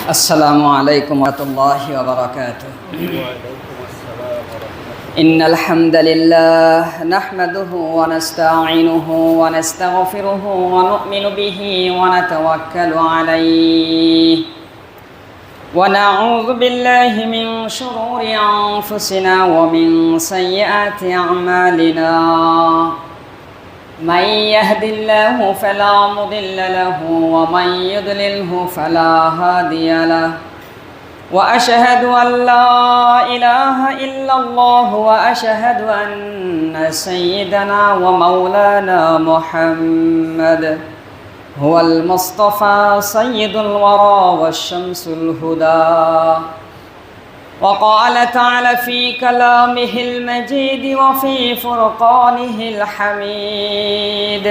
السلام عليكم ورحمة الله وبركاته. إن الحمد لله نحمده ونستعينه ونستغفره ونؤمن به ونتوكل عليه ونعوذ بالله من شرور أنفسنا ومن سيئات أعمالنا. من يهد الله فلا مضل له ومن يضلله فلا هادي له وأشهد أن لا إله إلا الله وأشهد أن سيدنا ومولانا محمد هو المصطفى سيد الورى والشمس الهدى. وقال تعالى في كلامه المجيد وفي فرقانه الحميد: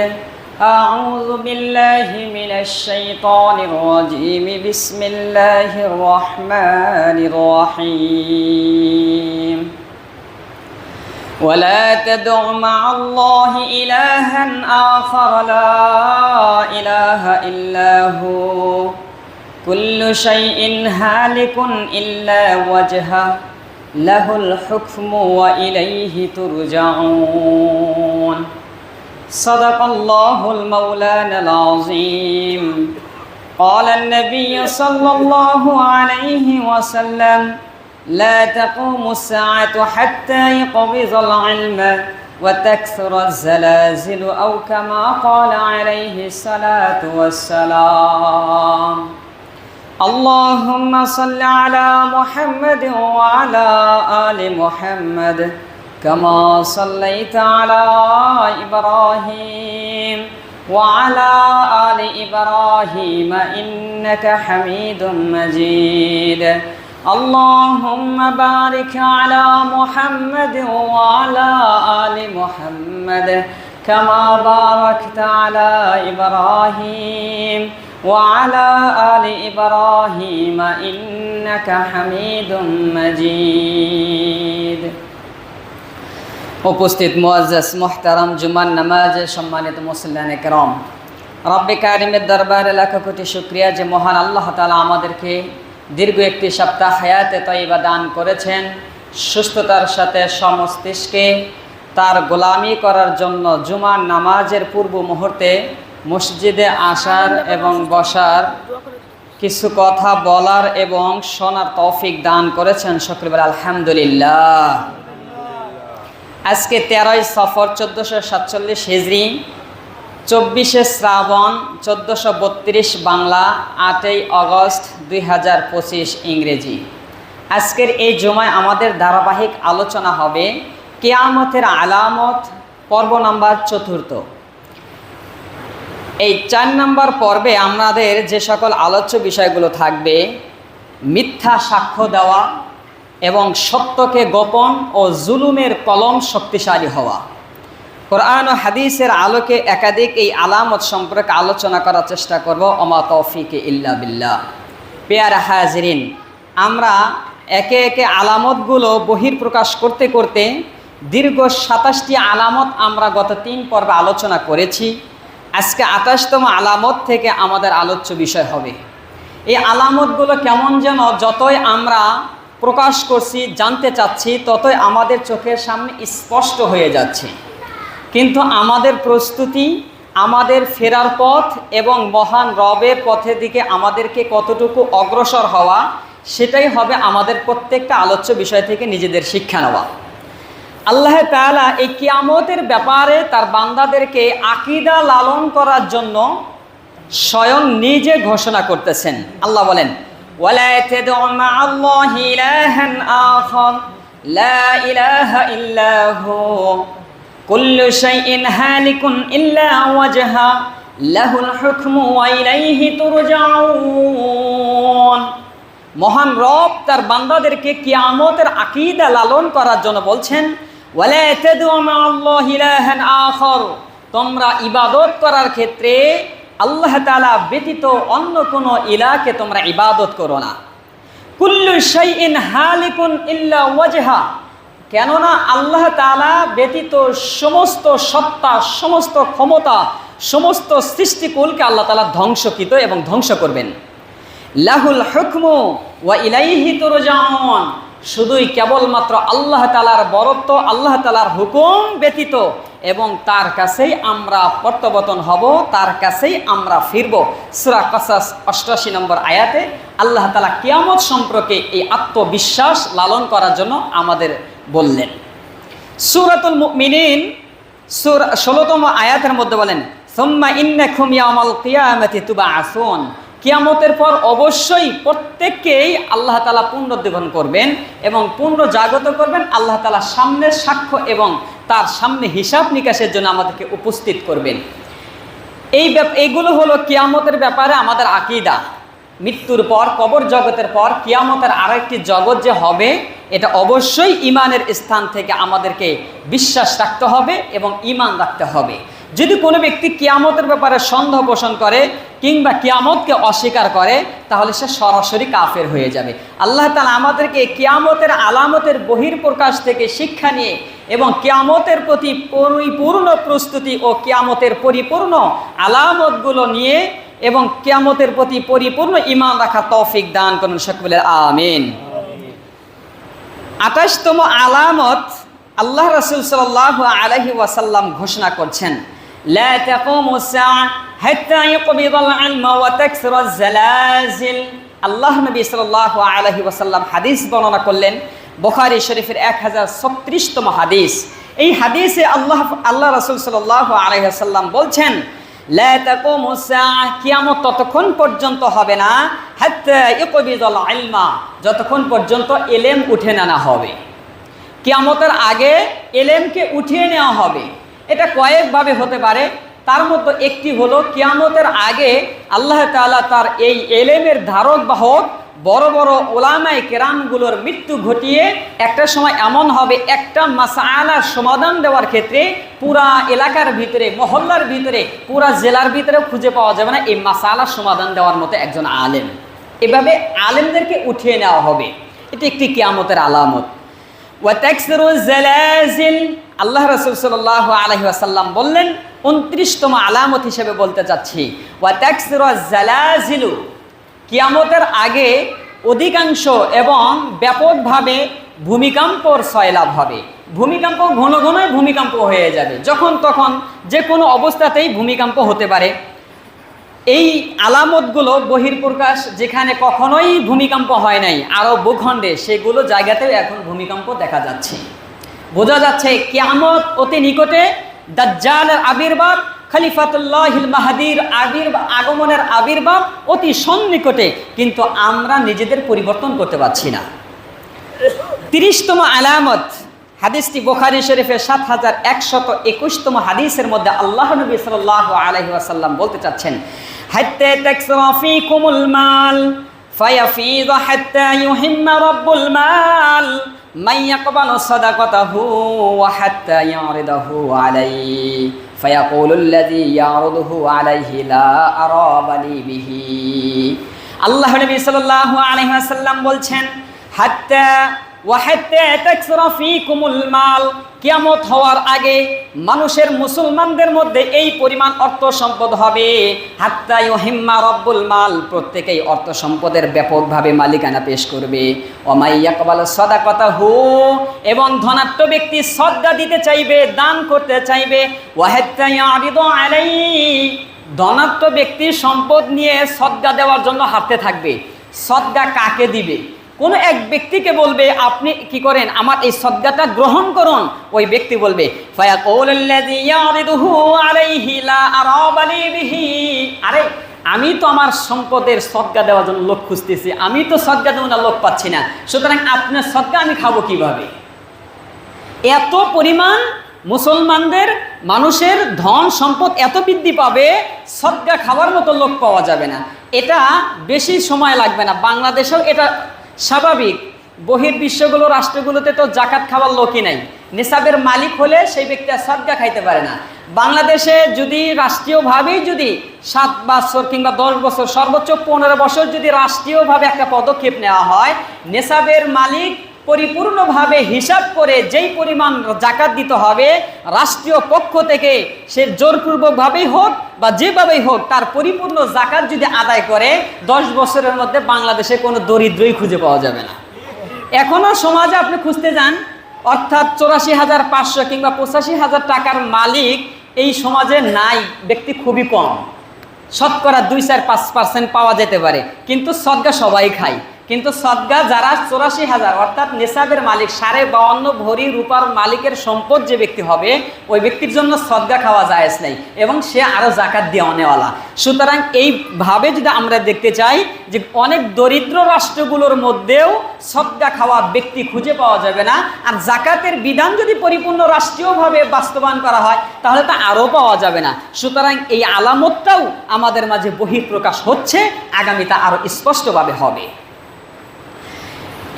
أعوذ بالله من الشيطان الرجيم، بسم الله الرحمن الرحيم. ولا تدع مع الله إلها آخر لا إله إلا هو كل شيء هالك إلا وجهه له الحكم وإليه ترجعون. صدق الله المولانا العظيم. قال النبي صلى الله عليه وسلم: لا تقوم الساعة حتى يقبض العلم وتكثر الزلازل، أو كما قال عليه الصلاة والسلام. اللهم صل على محمد وعلى آل محمد كما صليت على إبراهيم وعلى آل إبراهيم إنك حميد مجيد. اللهم بارك على محمد وعلى آل محمد كما باركت على إبراهيم وعلى آل إبراهيم إنك حميد مجيد. উপস্থিত মুআজ্জাজ মুহতারাম জুমার নামাজে সম্মানিত মুসল্লিয়ানে কেরাম, রব্বে কারিমের দরবারে লাখ কোটি শুকরিয়া যে মহান আল্লাহ তাআলা আমাদেরকে দীর্ঘ একটি সপ্তাহ হায়াতে তয়্যিবা দান করেছেন, সুস্থতার সাথে সমস্তিষ্কে তার গোলামি করার জন্য জুমার নামাজের পূর্ব মুহূর্তে মসজিদে আসার এবং বসার, কিছু কথা বলার এবং শোনার তৌফিক দান করেছেন। সকলে বলে আলহামদুলিল্লাহ। আজকে 13ই সফর 1447 হিজরি, 24শে শ্রাবণ 1432 বাংলা, 8ই আগস্ট 2025 ইংরেজি। আজকের এই জুমায় আমাদের ধারাবাহিক আলোচনা হবে কিয়ামতের আলামত, পর্ব নাম্বার 4। এই 4 নম্বর পর্বে আমাদের যে সকল আলোচ্য বিষয়গুলো থাকবে: মিথ্যা সাক্ষ্য দেওয়া এবং সত্যকে গোপন ও জুলুমের কলম শক্তিশালী হওয়া। কোরআন ও হাদিসের আলোকে একাধিক এই আলামত সম্পর্কে আলোচনা করার চেষ্টা করব। ওমা তৌফিকে ইল্লা বিল্লাহ। পেয়ারা হাজিরিন, আমরা একে একে আলামতগুলো বহির্প্রকাশ করতে করতে দীর্ঘ 27টি আলামত আমরা গত 3 পর্বে আলোচনা করেছি। আজকে 28তম আলামত থেকে আমাদের আলোচ্য বিষয় হবে। এই আলামতগুলো কেমন যেন যতই আমরা প্রকাশ করছি, জানতে চাচ্ছি, ততই আমাদের চোখের সামনে স্পষ্ট হয়ে যাচ্ছে। কিন্তু আমাদের প্রস্তুতি, আমাদের ফেরার পথ এবং মহান রবের পথের দিকে আমাদেরকে কতটুকু অগ্রসর হওয়া, সেটাই হবে আমাদের প্রত্যেকটা আলোচ্য বিষয় থেকে নিজেদের শিক্ষা নেওয়া। আল্লাহ তাআলা এই কিয়ামতের ব্যাপারে তার বান্দাদেরকে আকীদা লালন করার জন্য স্বয়ং নিজে ঘোষণা করতেছেন। আল্লাহ বলেন: ওয়ালা তাদউ মা'আল্লাহি ইলাহান আখার লা ইলাহা ইল্লা হু কুল্লু শাইইন হালিকুন ইল্লা ওয়াজহা লাহুল হুকমু ওয়া ইলাইহি তুরজাউন। মহান রব তার বান্দাদেরকে কিয়ামতের আকীদা লালন করার জন্য বলছেন, ওয়ালা তাদউ মা'আল্লাহি ইলাহান আখার, তোমরা ইবাদত করার ক্ষেত্রে আল্লাহ তাআলা ব্যতীত অন্য কোনো ইলাহকে তোমরা ইবাদত করো না। কুল্লু শাইইন হালিকুন ইল্লা ওয়াজহা, কেননা আল্লাহ তাআলা ব্যতীত সমস্ত সত্তা, সমস্ত ক্ষমতা, সমস্ত সৃষ্টিকুলকে আল্লাহ তাআলা ধ্বংসকৃত এবং ধ্বংস করবেন। লাহুল হুকমু ওয়া ইলাইহি তুরজাউন, শুধুই কেবলমাত্র আল্লাহ তাআলার বরত্ব, আল্লাহ তাআলার হুকুম ব্যতীত, এবং তার কাছেই আমরা প্রত্যাবর্তন হব, তার কাছেই আমরা ফিরব। সূরা কাসাস ৮৮ নম্বর আয়াতে আল্লাহ তাআলা কিয়ামত সম্পর্কে এই আত্মবিশ্বাস লালন করার জন্য আমাদের বললেন। সূরাতুল মুমিনিন ১৬তম আয়াতের মধ্যে বলেন, সুম্মা ইন্নাকুম ইয়াওমাল কিয়ামাতি তুবআসুন, কিয়ামতের পর অবশ্যই প্রত্যেককেই আল্লাহ তাআলা পুনরুজ্জীবন করবেন এবং পুনর্জাগত করবেন। আল্লাহ তাআলা সামনের সাক্ষ্য এবং তার সামনে হিসাব নিকাশের জন্য আমাদেরকে উপস্থিত করবেন। এইগুলো হলো কিয়ামতের ব্যাপারে আমাদের আকীদা। মৃত্যুর পর, কবর জগতের পর কিয়ামতের আরেকটি জগৎ যে হবে, এটা অবশ্যই ঈমানের স্থান থেকে আমাদেরকে বিশ্বাস রাখতে হবে এবং ঈমান রাখতে হবে। যদি কোনো ব্যক্তি কিয়ামতের ব্যাপারে সন্দেহ পোষণ করে কিংবা কিয়ামতকে অস্বীকার করে, তাহলে সে সরাসরি কাফের হয়ে যাবে। আল্লাহ তাআলা আমাদেরকে কিয়ামতের আলামতের বহির্প্রকাশ থেকে শিক্ষা নিয়ে এবং কিয়ামতের প্রতি পরিপূর্ণ প্রস্তুতি ও কিয়ামতের পরিপূর্ণ আলামতগুলো নিয়ে এবং কিয়ামতের প্রতি পরিপূর্ণ ঈমান রাখা তৌফিক দান করুন, সকলে আমিন। ২৮তম আলামত আল্লাহ রাসূল সাল্লাল্লাহু আলাইহি ওয়াসাল্লাম ঘোষণা করছেন, লা তাকুমুস সাআ হাত্তা ইয়াকবিদাল ইলমা ওয়া তাকসুরাজ জালাজিল। আল্লাহ নবী সাল্লাল্লাহু আলাইহি ওয়াসাল্লাম হাদিস বর্ণনা করলেন, বুখারী শরীফের 1036তম হাদিস। এই হাদিসে আল্লাহ রাসূল সাল্লাল্লাহু আলাইহি ওয়াসাল্লাম বলছেন, লা তাকুমুস সাআ, কিয়ামত ততক্ষণ পর্যন্ত হবে না, হাত্তা ইয়াকবিদাল ইলমা, যতক্ষণ পর্যন্ত ইলম উঠে না হবে। কিয়ামতের আগে ইলমকে উঠিয়ে নেওয়া হবে। এটা কয়েকভাবে হতে পারে, তার মধ্যে একটি হলো কিয়ামতের আগে আল্লাহ তাআলা তার এই ইলমের ধারক বাহক বড় বড় উলামায়ে কেরামগুলোর মৃত্যু ঘটিয়ে একটা সময় এমন হবে, একটা মাসআলার সমাধান দেওয়ার ক্ষেত্রে পুরা এলাকার ভিতরে, মহল্লার ভিতরে, পুরা জেলার ভিতরে খুঁজে পাওয়া যাবে না এই মাসআলার সমাধান দেওয়ার মতো একজন আলেম। এভাবে আলেমদেরকে উঠিয়ে নেওয়া হবে। এটি একটি কিয়ামতের আলামত। ওয়া তাকসুরুজ জালাজিল, আল্লাহ রাসূল সাল্লাল্লাহু আলাইহি ওয়াসাল্লাম বললেন ২৯তম আলামত হিসেবে বলতে চাচ্ছি, ওয়া তাকসুরুজ জালাজিলু, কিয়ামতের আগে অধিকাংশ এবং ব্যাপকভাবে ভূমিকম্পর সয়লাভ হবে। ভূমিকম্প ঘন ঘনই ভূমিকম্প হয়ে যাবে, যখন তখন যে কোনো অবস্থাতেই ভূমিকম্প হতে পারে। এই আলামতগুলো বহির্প্রকাশ, যেখানে কখনোই ভূমিকম্প হয় নাই আরব ভূখণ্ডে, সেগুলো জায়গাতেও এখন ভূমিকম্প দেখা যাচ্ছে। বোঝা যাচ্ছে কিয়ামত অতি নিকটে, দাজ্জালের আবির্ভাব, খলিফাতুল্লাহিল মাহদির আগমনের আবির্ভাব অতি সন্নিকটে, কিন্তু আমরা নিজেদের পরিবর্তন করতে পারছি না। ৩০তম আলামত, হাদিসটি বুখারী শরীফের ৭১২১তম হাদিসের মধ্যে আল্লাহ নবী সাল্লাল্লাহু আলাইহি ওয়াসাল্লাম বলতে চাচ্ছেন, হাত্তা তাকসুরা ফীকুমুল মাল ফায়াফীদ হাত্তা ইউহিম্মা রাব্বুল মাল মান ইয়াকবালু সাদাকাতাহু ওয়া হাত্তা ইয়ারিদাহু আলাইহি ফায়াকুলুল্লাযী ইয়ারিদুহু আলাইহি লা আরা বালি বিহি। আল্লাহ নবী সাল্লাল্লাহু আলাইহি ওয়াসাল্লাম বলছেন, হাত্তা ওয়া হাত্তা তাকসুরা ফীকুমুল মাল, কিয়ামত হওয়ার আগে মানুষের, মুসলমানদের মধ্যে এই পরিমাণ অর্থ সম্পদ হবে, হাত্তা ইউহিম্মা রাব্বুল মাল, প্রত্যেকেই অর্থ সম্পদের ব্যাপকভাবে মালিকানা পেশ করবে। ওয়া মান ইয়াকবালু সাদাকাতাহু, এবং ধনাঢ্য ব্যক্তি সদকা দিতে চাইবে, দান করতে চাইবে। ওয়া হাত্তা ইয়ারিদু আলাইহি, ধনাঢ্য ব্যক্তি সম্পদ নিয়ে সদকা দেওয়ার জন্য হাঁটতে থাকবে। সদকা কাকে দিবে? কোনো এক ব্যক্তিকে বলবে, আপনি কি করেন, আমার এই সদকাটা গ্রহণ করুন। ওই ব্যক্তি বলবে, ফায়াকুলুল্লাযী ইয়ারিদুহু আলাইহি লা আরা বালি বিহি, আরে আমি তো আমার সম্পদের সদকা দেওয়ার জন্য লোক খুঁজতেছি, আমি তো সদকা দেওয়ার জন্য লোক পাচ্ছি না, সুতরাং আপনার সদকা আমি খাবো কিভাবে? এত পরিমাণ মুসলমানদের, মানুষের ধন সম্পদ এত বৃদ্ধি পাবে, সদকা খাওয়ার মতো লোক পাওয়া যাবে না। এটা বেশি সময় লাগবে না। বাংলাদেশেও এটা স্বাভাবিক। বহির্বিশ্বগুলো, রাষ্ট্রগুলোতে তো জাকাত খাওয়ার লোকই নাই। নিসাবের মালিক হলে সেই ব্যক্তি আর সদকা খাইতে পারে না। বাংলাদেশে যদি রাষ্ট্রীয়ভাবেই যদি 7 বছর কিংবা 10 বছর, সর্বোচ্চ 15 বছর যদি রাষ্ট্রীয়ভাবে একটা পদক্ষেপ নেওয়া হয়, নিসাবের মালিক পরিপূর্ণভাবে হিসাব করে যেই পরিমাণ জাকাত দিতে হবে রাষ্ট্রীয় পক্ষ থেকে, সে জোরপূর্বকভাবেই হোক বা যেভাবেই হোক, তার পরিপূর্ণ জাকাত যদি আদায় করে 10 বছরের মধ্যে বাংলাদেশে কোনো দরিদ্রই খুঁজে পাওয়া যাবে না। এখনও সমাজে আপনি খুঁজতে যান, অর্থাৎ 84,500 কিংবা 85,000 টাকার মালিক এই সমাজে নাই, ব্যক্তি খুবই কম। শতকরা 2-4-5% পাওয়া যেতে পারে, কিন্তু সদকা সবাই খায়। কিন্তু সদকা যারা 84,000 অর্থাৎ নেশাবের মালিক, 52.5 ভরি রূপার মালিকের সম্পদ যে ব্যক্তি হবে, ওই ব্যক্তির জন্য সদকা খাওয়া জায়েজ নেই এবং সে আরও জাকাত দেওয়ানেওয়ালা। সুতরাং এইভাবে যদি আমরা দেখতে চাই যে অনেক দরিদ্র রাষ্ট্রগুলোর মধ্যেও সদকা খাওয়া ব্যক্তি খুঁজে পাওয়া যাবে না, আর জাকাতের বিধান যদি পরিপূর্ণ রাষ্ট্রীয়ভাবে বাস্তবায়ন করা হয় তাহলে তা আরও পাওয়া যাবে না। সুতরাং এই আলামতটাও আমাদের মাঝে বহিঃপ্রকাশ হচ্ছে, আগামীতে আরও স্পষ্টভাবে হবে।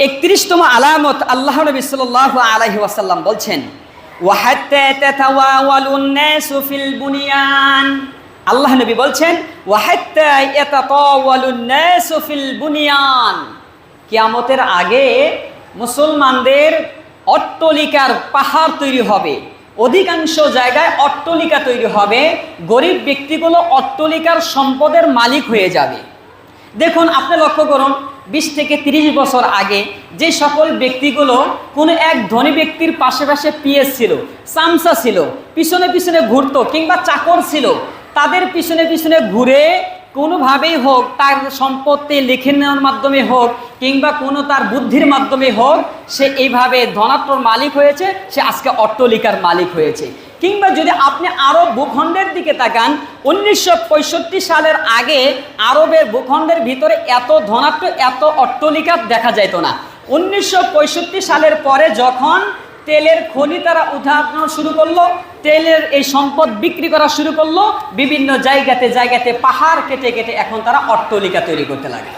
31তম আলামত আল্লাহ নবী সাল্লাল্লাহু আলাইহি ওয়াসাল্লাম বলছেন, ওয়াহাত্তা তাতাওয়ালুন নাসু ফিল বুনিয়ান। আল্লাহ নবী বলছেন, ওয়াহাত্তা তাতাওয়ালুন নাসু ফিল বুনিয়ান, কিয়ামতের আগে মুসলমানদের অট্টালিকার পাহাড় তৈরি হবে, অধিকাংশ জায়গায় অট্টালিকা তৈরি হবে, গরিব ব্যক্তিগুলো অট্টালিকার সম্পদের মালিক হয়ে যাবে। দেখুন, আপনি লক্ষ্য করুন, 20 থেকে 30 বছর আগে যে সকল ব্যক্তিগুলো কোনো এক ধনী ব্যক্তির পাশে পাশে পিএস ছিল, চামচা ছিল, পিছনে পিছনে ঘুরতো কিংবা চাকর ছিল, তাদের পিছনে পিছনে ঘুরে কোনোভাবেই হোক, তার সম্পত্তি লিখে নেওয়ার মাধ্যমে হোক কিংবা কোনো তার বুদ্ধির মাধ্যমে হোক, সে এইভাবে ধনাত্মর মালিক হয়েছে, সে আজকে অট্টালিকার মালিক হয়েছে। কিংবা যদি আপনি আরব ভূখণ্ডের দিকে তাকান, 1965 সালের আগে আরবের ভূখণ্ডের ভিতরে এত ধনাত্ম, এত অট্টালিকা দেখা যেত না। 1965 সালের পরে যখন তেলের খনি তারা উঠানো শুরু করলো, তেলের এই সম্পদ বিক্রি করা শুরু করলো, বিভিন্ন জায়গাতে জায়গাতে পাহাড় কেটে কেটে এখন তারা অট্টালিকা তৈরি করতে লাগে।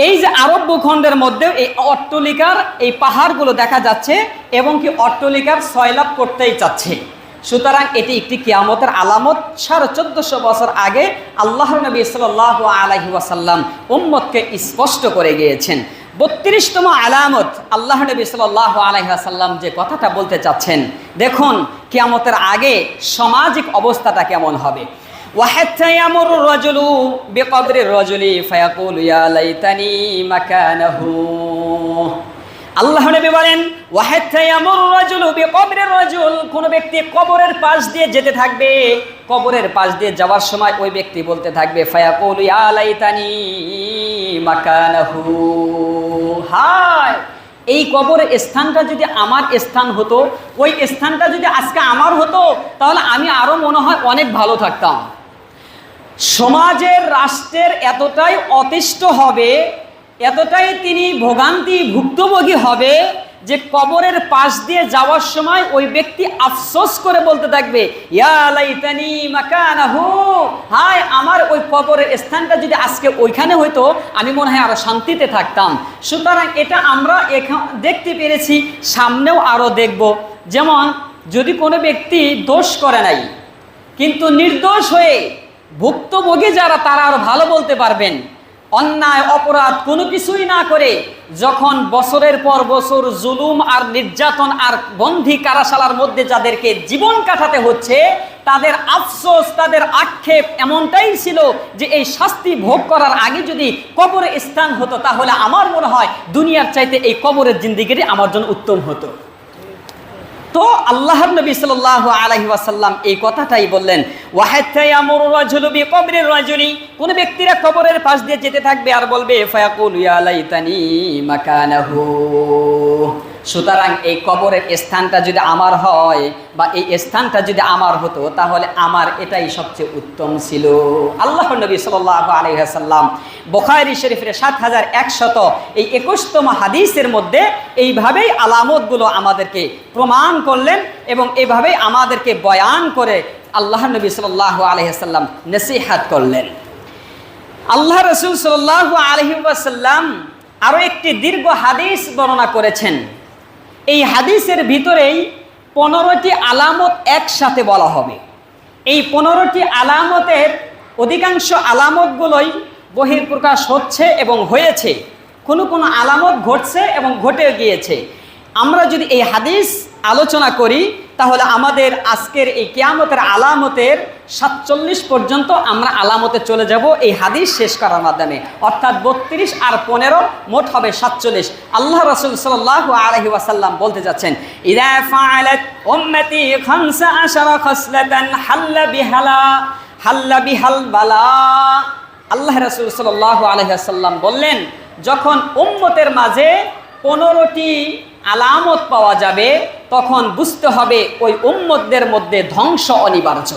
এই যে আরব ভূখণ্ডের মধ্যে এই অট্টালিকার এই পাহাড়গুলো দেখা যাচ্ছে এবং কি অট্টালিকার সয়লাভ করতেই চাচ্ছে। সুতরাং এটি একটি কিয়ামতের আলামত। 1450 বছর আগে আল্লাহর নবী সাল্লাল্লাহু আলাইহি ওয়াসাল্লাম উম্মতকে স্পষ্ট করে গিয়েছেন। 32তম আলামত আল্লাহ নবী সাল্লাল্লাহু আলাইহি ওয়াসাল্লাম যে কথাটা বলতে চাচ্ছেন, দেখুন কিয়ামতের আগে সামাজিক অবস্থাটা কেমন হবে। وحتى يمر الرجل بقبر الرجل فيقول يا ليتني مكانه। আল্লাহ নবী বলেন, ওয়াহাত্তা ইয়ামুরু রাজুলু বিকবরির রাজুল, কোন ব্যক্তি কবরের পাশ দিয়ে যেতে থাকবে, কবরের পাশ দিয়ে যাওয়ার সময় ওই ব্যক্তি বলতে থাকবে, ফায়াকুলু ইয়া লাইতানি মাকানাহু, হায় এই কবরের স্থানটা যদি আমার স্থান হতো, ওই স্থানটা যদি আজকে আমার হতো, তাহলে আমি আরো মনে হয় অনেক ভালো থাকতাম। সমাজের, রাষ্ট্রের এতটাই অতিষ্ঠ হবে, এতটাই তিনি ভোগান্তি ভুক্তভোগী হবে যে কবরের পাশ দিয়ে যাওয়ার সময় ওই ব্যক্তি আফসোস করে বলতে থাকবে, ইয়া লাইতানি মাকানাহু, হায় আমার ওই কবরের স্থানটা যদি আজকে ওইখানে হইতো, আমি মনে হয় আরো শান্তিতে থাকতাম। সুতরাং এটা আমরা দেখতে পেরেছি, সামনেও আরো দেখব। যেমন যদি কোনো ব্যক্তি দোষ করে নাই কিন্তু নির্দোষ হয়ে ভুক্তভোগী যারা, তারা আরো ভালো বলতে পারবেন। অন্যায় অপরাধ কোনো কিছুই না করে যখন বছরের পর বছর জুলুম আর নির্যাতন আর বন্দী কারাশালার মধ্যে যাদেরকে জীবন কাটাতে হচ্ছে, তাদের আফসোস, তাদের আক্ষেপ এমনটাই ছিল যে এই শাস্তি ভোগ করার আগে যদি কবরে স্থান হতো, তাহলে আমার মনে হয় দুনিয়ার চাইতে এই কবরের জিন্দেগিটি আমার জন্য উত্তম হতো। তো আল্লাহর নবী সাল্লাল্লাহু আলাইহি ওয়াসাল্লাম এই কথাটাই বললেন, ওয়াহাত্তা ইয়ামুরু রাজুলু বিকবরির রাজুলি, কোন ব্যক্তিরা কবরের পাশ দিয়ে যেতে থাকবে আর বলবে, ফায়াকুলু ইয়া লাইতানি মাকানাহু। সুতরাং এই কবরের স্থানটা যদি আমার হয় বা এই স্থানটা যদি আমার হতো, তাহলে আমার এটাই সবচেয়ে উত্তম ছিল। আল্লাহর নবী সাল্লাল্লাহু আলাইহি ওয়াসাল্লাম বুখারী শরীফের 7121তম হাদিসের মধ্যে এইভাবেই আলামতগুলো আমাদেরকে প্রমাণ করলেন এবং এইভাবেই আমাদেরকে বয়ান করে আল্লাহর নবী সাল্লাল্লাহু আলাইহি ওয়াসাল্লাম নসিহত করলেন। আল্লাহ রাসূল সাল্লাল্লাহু আলাইহি ওয়াসাল্লাম আরও একটি দীর্ঘ হাদিস বর্ণনা করেছেন। এই হাদিসের ভিতরেই 15টি আলামত একসাথে বলা হবে। এই 15টি আলামতের অধিকাংশ আলামতগুলোই বহির্প্রকাশ হচ্ছে এবং হয়েছে, কোনো আলামত ঘটছে এবং ঘটে গিয়েছে। আমরা যদি এই হাদিস আলোচনা করি তাহলে আমাদের আজকের এই কিয়ামতের আলামতের 47 পর্যন্ত আমরা আলামতে চলে যাব এই হাদিস শেষ করার মাধ্যমে, অর্থাৎ 32 আর 15 মোট হবে 47। আল্লাহ রাসূল সাল্লাল্লাহু আলাইহি ওয়াসাল্লাম বলতে যাচ্ছেন, ইযা ফাআলাত উম্মতি 15 খাসলাতান হাল্লা বিহাল বালা। আল্লাহ রাসূল সাল্লাল্লাহু আলাইহি ওয়াসাল্লাম বললেন, যখন উম্মতের মাঝে 15টি আলামত পাওয়া যাবে তখন বুঝতে হবে ওই উম্মতদের মধ্যে ধ্বংস অনিবার্য,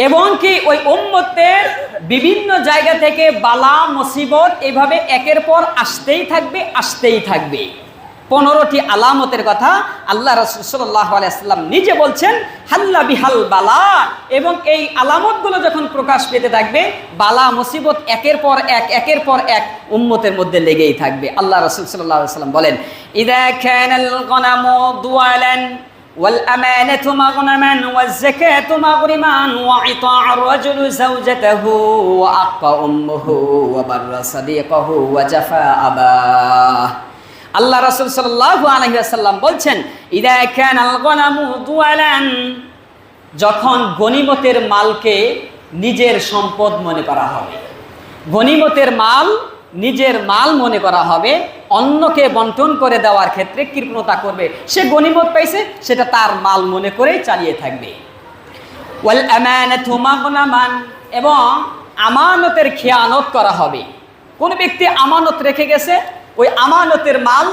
এবং কি ওই উম্মতের বিভিন্ন জায়গা থেকে বালা মুসিবত এইভাবে একের পর আসতেই থাকবে। 15টি আলামতের কথা আল্লাহ রাসূল সাল্লাল্লাহু আলাইহি ওয়াসাল্লাম নিজে বলছেন, হাল্লা বিহাল বালা। এবং এই আলামতগুলো যখন প্রকাশ পেতে থাকবে, বালা মুসিবত একের পর এক উম্মতের মধ্যে লেগেই থাকবে। আল্লাহ রাসূল সাল্লাল্লাহু আলাইহি ওয়াসাল্লাম বলেন, ইযা কানাল গনামু দুয়ালান ওয়াল আমানাতু মাগনামান ওয়াজ যাকাতু মাগরিমান ওয়া ইতা'আর রাজুলু যাওজাতাহু ওয়া আক্কা উম্মুহু ওয়া বাররা সাদিকাহু ওয়া জাফা আবাহ। আল্লাহ রাসূল সাল্লাল্লাহু আলাইহি ওয়াসাল্লাম বলছেন, ইযা কানাল গনামু দুয়ালান, যখন গনিমতের মালকে নিজের সম্পদ মনে করা হবে, গনিমতের মাল নিজের মাল মনে করা হবে, অন্যকে বন্টন করে দেওয়ার ক্ষেত্রে কৃপণতা করবে। সে গনিমত পাইছে, সেটা তার মাল মনে করেই চালিয়ে থাকবে। ওয়াল আমানাতু মাগনামান, এবং আমানতের খেয়ানত করা হবে। কোন ব্যক্তি আমানত রেখে গেছে, ওই আমানতের মাল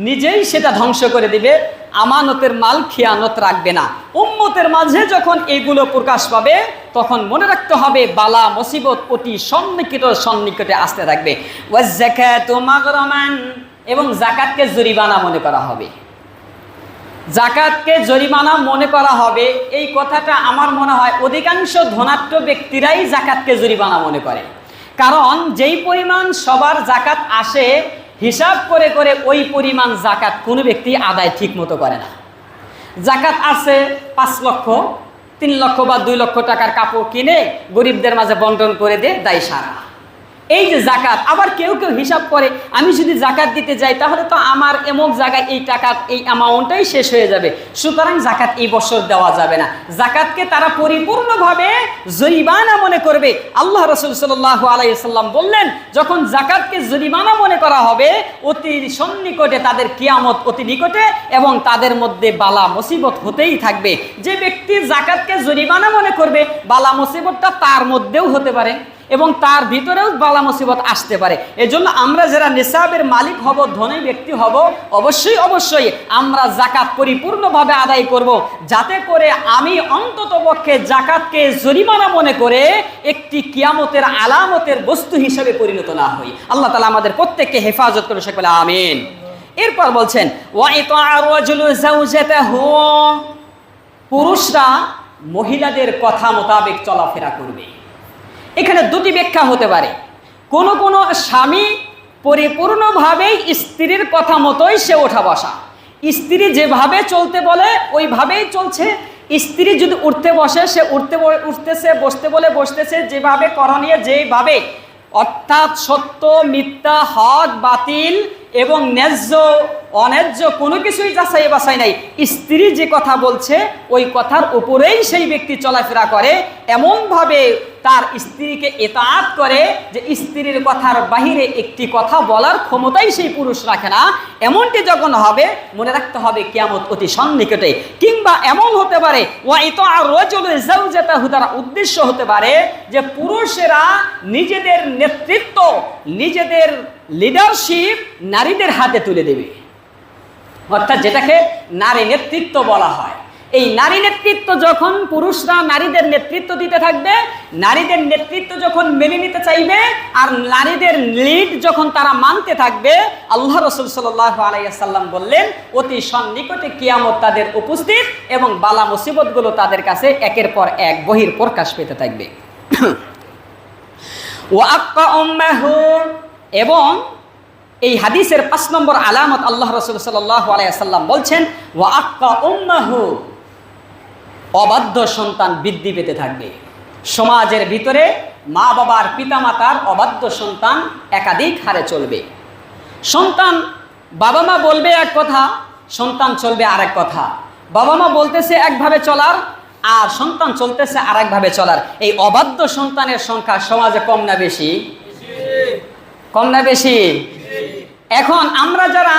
নিজেই সেটা ধ্বংস করে দিবে, আমানতের মাল খেয়ানত রাখবে না। উম্মতের মাঝে যখন এগুলো প্রকাশ পাবে তখন মনে রাখতে হবে বালা মুসিবত অতি সন্নিকটে আসতে থাকবে। ওয়াজ যাকাতু মাগরামান, এবং যাকাতকে জরিমানা মনে করা হবে। যাকাতকে জরিমানা মনে করা হবে, এই কথাটা আমার মনে হয় অধিকাংশ ধনাঢ্য ব্যক্তিরাই যাকাতকে জরিমানা মনে করে। কারণ যেই পরিমাণ সবার যাকাত আসে, হিসাব করে করে ওই পরিমাণ যাকাত কোনো ব্যক্তি আদায় ঠিক মতো করে না। যাকাত আছে 5 লক্ষ, 3 লক্ষ বা 2 লক্ষ টাকার কাপড় কিনে গরিবদের মাঝে বন্টন করে দেয় সারা। এই যে যাকাত, আবার কেউ হিসাব করে, আমি যদি যাকাত দিতে যাই তাহলে তো আমার এমক জায়গায় এই টাকা এই অ্যামাউন্টটাই শেষ হয়ে যাবে, সুতরাং যাকাত এই বছর দেওয়া যাবে না। যাকাতকে তারা পরিপূর্ণভাবে জরিমানা মনে করবে। আল্লাহ রাসূল সাল্লাল্লাহু আলাইহি ওয়াসাল্লাম বললেন, যখন যাকাতকে জরিমানা মনে করা হবে, অতি সন্নিকটে তাদের কিয়ামত অতি নিকটে, এবং তাদের মধ্যে বালা মুসিবত হতেই থাকবে। যে ব্যক্তি যাকাতকে জরিমানা মনে করবে, বালা মুসিবতটা তার মধ্যেও হতে পারে এবং তার ভিতরেও বালা মুসিবত আসতে পারে। এজন্য আমরা যারা নিসাবের মালিক হব, ধনী ব্যক্তি হব, অবশ্যই আমরা যাকাত পরিপূর্ণভাবে আদায় করব, যাতে করে আমি অন্ততপক্ষে যাকাতকে জরিমানা মনে করে একটি কিয়ামতের আলামতের বস্তু হিসেবে পরিণত না হই। আল্লাহ তাআলা আমাদের প্রত্যেককে হেফাজত করে সকলে আমিন। এরপর বলছেন, ওয়া ইতা'আর রাজুলু যাওজাতাহু, পুরুষরা মহিলাদের কথা মোতাবেক চলাফেরা করবে। এখানে দুটি ব্যাখ্যা হতে পারে। কোন স্বামী পরিপূর্ণভাবেই স্ত্রীর কথা মতোই সে ওঠা বসা, স্ত্রী যেভাবে চলতে বলে ওইভাবেই চলছে। স্ত্রী যদি উঠতে বসে, সে উঠতেছে, বসতে বলে বসতেছে, যেভাবে করণীয় যেভাবে, অর্থাৎ সত্য মিথ্যা, হক বাতিল এবং ন্যায্য অন্যায্য কোনো কিছুই যাচাই বাছাই নাই। স্ত্রী যে কথা বলছে ওই কথার উপরেই সেই ব্যক্তি চলাফেরা করে, এমনভাবে তার স্ত্রীকে ইতাআত করে যে স্ত্রীর কথার বাহিরে একটি কথা বলার ক্ষমতাই সেই পুরুষ রাখে না। এমনটি যখন হবে, মনে রাখতে হবে কিয়ামত অতি সন্নিকটে। কিংবা এমন হতে পারে, ওয়া ইতা'আর রাজুলু যাওজাতাহু, তার উদ্দেশ্য হতে পারে যে পুরুষেরা নিজেদের নেতৃত্ব, নিজেদের লিডারশিপ নারীদের হাতে তুলে দেবে, অর্থাৎ যেটাকে নারী নেতৃত্ব বলা হয়। এই নারী নেতৃত্ব যখন পুরুষরা নারীদের নেতৃত্ব দিতে থাকবে, নারীদের নেতৃত্ব যখন মেনে নিতে চাইবে, আর নারীদের লিড যখন তারা মানতে থাকবে, আল্লাহ রাসূল সাল্লাল্লাহু আলাইহি ওয়াসাল্লাম বললেন, অতি সন্নিকটে কিয়ামত তাদের উপস্থিত এবং বালা মুসিবতগুলো তাদের কাছে একের পর এক বহির প্রকাশ পেতে থাকবে। ওয়া আক্কা উম্মাহু, এবং এই হাদিসের 5 নম্বর আলামত আল্লাহ রাসূল সাল্লাল্লাহু আলাইহি ওয়াসাল্লাম বলছেন, ওয়া আক্কা উম্মাহু, অবাধ্য সন্তান বৃদ্ধি পেতে থাকবে। সমাজের ভিতরে মা বাবার পিতামাতার অবাধ্য সন্তান একাধিক হারে চলবে। সন্তান, বাবা মা বলবে এক কথা, সন্তান চলবে আরেক কথা। বাবা মা বলতেছে একভাবে চলার, আর সন্তান চলতেছে আরেকভাবে চলার। এই অবাধ্য সন্তানের সংখ্যা সমাজে কম না বেশি? কম না বেশি? এখন আমরা যারা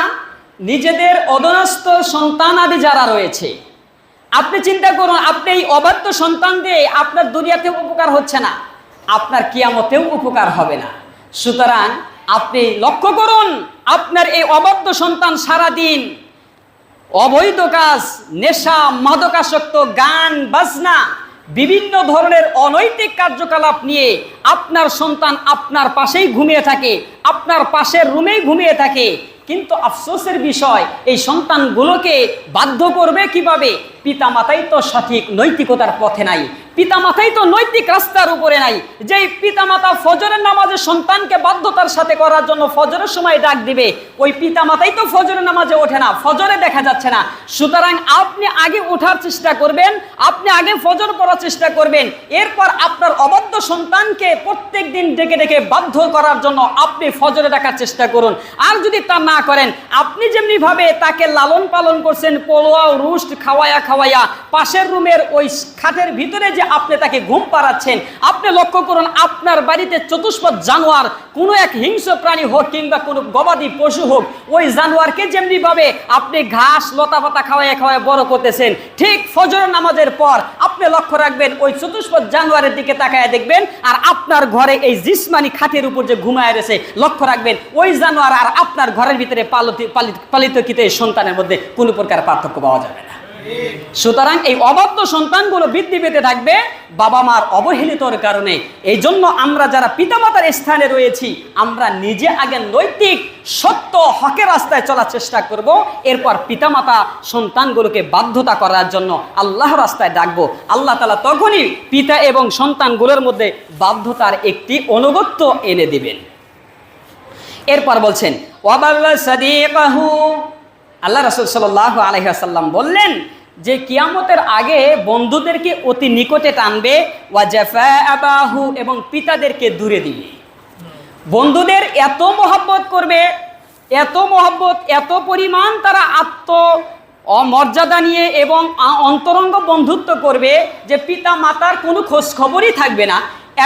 নিজেদের অধীনস্থ সন্তান আদি যারা রয়েছে, আপনি চিন্তা করুন, আপনি এই অবাধ্য সন্তান দিয়ে আপনার দুনিয়াতেও উপকার হচ্ছে না, আপনার কিয়ামতেও উপকার হবে না। সুতরাং আপনি লক্ষ্য করুন, আপনার এই অবাধ্য সন্তান সারাদিন অবৈধ কাজ, নেশা, মাদকাসক্ত, গান বাজনা, বিভিন্ন ধরনের অনৈতিক কার্যকলাপ নিয়ে আপনার সন্তান আপনার পাশেই ঘুমিয়ে থাকে, আপনার পাশের রুমেই ঘুমিয়ে থাকে। কিন্তু আফসোসের বিষয়, এই সন্তানগুলোকে বাধ্য করবে কিভাবে? পিতামাতাই তো সঠিক নৈতিকতার পথে নাই, পিতামাতাই তো নৈতিক রাস্তার উপরে নাই। যেই পিতামাতা ফজরের নামাজে সন্তানকে বাধ্যতার সাথে করার জন্য ফজরের সময় ডাক দিবে, ওই পিতামাতাই তো ফজরের নামাজে ওঠে না, ফজরে দেখা যাচ্ছে না। সুতরাং আপনি আগে ওঠার চেষ্টা করবেন, আপনি আগে ফজর পড়ার চেষ্টা করবেন, এরপর আপনার অবাধ্য সন্তানকে প্রত্যেক দিন ডেকে ডেকে বাধ্য করার জন্য আপনি ফজরে ডাকার চেষ্টা করুন। আর যদি তা না করেন, আপনি যেমনিভাবে তাকে লালন পালন করছেন, পোলোয়া রুস্ট খাওয়ায়া খাওয়াইয়া পাশের রুমের ওই খাটের ভিতরে যে আপনি তাকে ঘুম পাড়াচ্ছেন, আপনি লক্ষ্য করুন আপনার বাড়িতে চতুষ্পদ জানোয়ার, কোনো এক হিংস্র প্রাণী হোক কিংবা কোনো গবাদি পশু হোক, ওই জানোয়ারকে যেমনিভাবে আপনি ঘাস লতা পাতা খাওয়াইয়া খাওয়াইয়া বড় করতেছেন, ঠিক ফজরের নামাজের পর আপনি লক্ষ্য রাখবেন ওই চতুষ্পদ জানোয়ারের দিকে তাকায় দেখবেন, আর আপনার ঘরে এই জিসমানি খাটের উপর যে ঘুমায় রয়েছে, লক্ষ্য রাখবেন ওই জানোয়ার আর আপনার ঘরের ভিতরে পালিতকৃত সন্তানের মধ্যে কোনো প্রকার পার্থক্য পাওয়া যাবে না। সুতরাং এই অবাধ্য সন্তানগুলো বৃদ্ধি পেতে থাকবে বাবা মার অবহেলিতর কারণে। এই জন্য আমরা যারা পিতামাতার স্থানে রয়েছি, আমরা নিজে আগে নৈতিক সত্য হকের রাস্তায় চলার চেষ্টা করব, এরপর পিতামাতা সন্তানগুলোকে বাধ্যতা করার জন্য আল্লাহর রাস্তায় ডাকবো। আল্লাহ তাআলা তখনই পিতা এবং সন্তানগুলোর মধ্যে বাধ্যতার একটি অনুগত্য এনে দিবেন। এরপর বলছেন ওয়াবাল্লা সাদিকাহু, আল্লাহ রাসূল সাল্লাল্লাহু আলাইহি ওয়াসাল্লাম বললেন যে কিয়ামতের আগে বন্ধুদেরকে অতি নিকটে টানবে, ওয়াজাফা আবাহু, এবং পিতাদেরকে দূরে দিবে। বন্ধুদের এত মহব্বত করবে, এত মহব্বত, এত পরিমাণ তারা মর্যাদা নিয়ে এবং অন্তরঙ্গ বন্ধুত্ব করবে যে পিতা মাতার কোনো খোঁজ খবরই থাকবে না।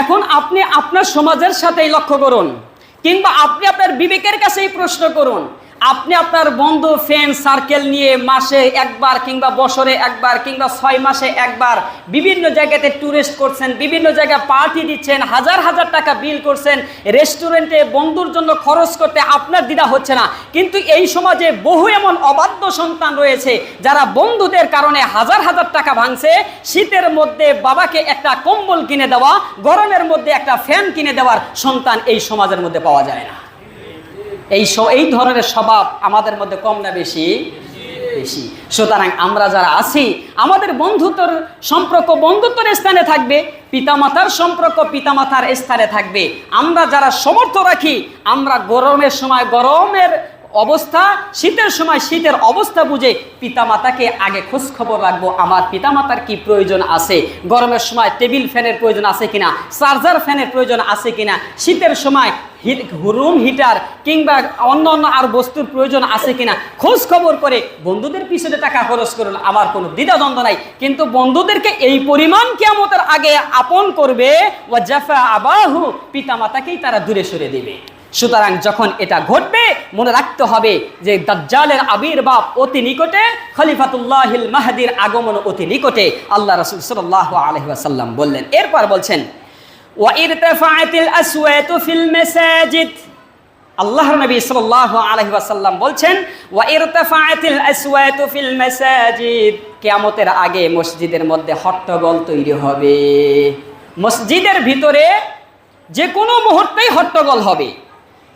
এখন আপনি আপনার সমাজের সাথেই লক্ষ্য করুন, কিংবা আপনি আপনার বিবেকের কাছেই প্রশ্ন করুন, আপনি আপনার বন্ধু ফ্রেন্ড সার্কেল নিয়ে মাসে একবার কিংবা বছরে একবার কিংবা 6 মাসে একবার বিভিন্ন জায়গাতে ট্যুরিস্ট করছেন, বিভিন্ন জায়গায় পার্টি দিচ্ছেন, হাজার হাজার টাকা বিল করছেন, রেস্টুরেন্টে বন্ধুর জন্য খরচ করতে আপনার দ্বিধা হচ্ছে না। কিন্তু এই সমাজে বহু এমন অবাধ্য সন্তান রয়েছে যারা বন্ধুদের কারণে হাজার হাজার টাকা ভাঙছে। শীতের মধ্যে বাবাকে একটা কম্বল কিনে দেওয়া, গরমের মধ্যে একটা ফ্যান কিনে দেওয়ার সন্তান এই সমাজের মধ্যে পাওয়া যায় না। এই ধরনের স্বভাব আমাদের মধ্যে কম না বেশি? বেশি। সুতরাং আমরা যারা আছি, আমাদের বন্ধুত্বর সম্পর্ক বন্ধুত্বের স্থানে থাকবে, পিতামাতার সম্পর্ক পিতামাতার স্থানে থাকবে। আমরা যারা সমর্থ রাখি, আমরা গরমের সময় গরমের অবস্থা, শীতের সময় শীতের অবস্থা বুঝে পিতামাতাকে আগে খোঁজ খবর রাখবো, আমার পিতামাতার কি প্রয়োজন আছে, গরমের সময় টেবিল ফ্যানের প্রয়োজন আছে কিনা, চার্জার ফ্যানের প্রয়োজন আছে কিনা, শীতের সময় রুম হিটার কিংবা অন্য অন্য আর বস্তুর প্রয়োজন আছে কিনা খোঁজ খবর করে বন্ধুদের পিছনে টাকা খরচ করুন, আমার কোনো দ্বিধাদ্বন্দ্ব নাই। কিন্তু বন্ধুদেরকে এই পরিমাণ কিয়ামতের আগে আপন করবে, ওয়াজাফা আবাহু, পিতামাতাকেই তারা দূরে সরে দেবে। সুতরাং যখন এটা ঘটবে মনে রাখতে হবে যে দাজ্জালের আবির্ভাব অতি নিকটে, খলিফাতুল্লাহিল মাহদির আগমন অতি নিকটে, আল্লাহ রাসূল সাল্লাল্লাহু আলাইহি ওয়াসাল্লাম বললেন। এরপর বলছেন ওয়া ইরতাফাআতিল আসওয়াতু ফিল মাসাজিদ, আল্লাহর নবী সাল্লাল্লাহু আলাইহি ওয়াসাল্লাম বলছেন ওয়া ইরতাফাআতিল আসওয়াতু ফিল মাসাজিদ, কিয়ামতের আগে মসজিদের মধ্যে হট্টগোল তৈরি হবে। মসজিদের ভিতরে যে কোনো মুহূর্তেই হট্টগোল হবে।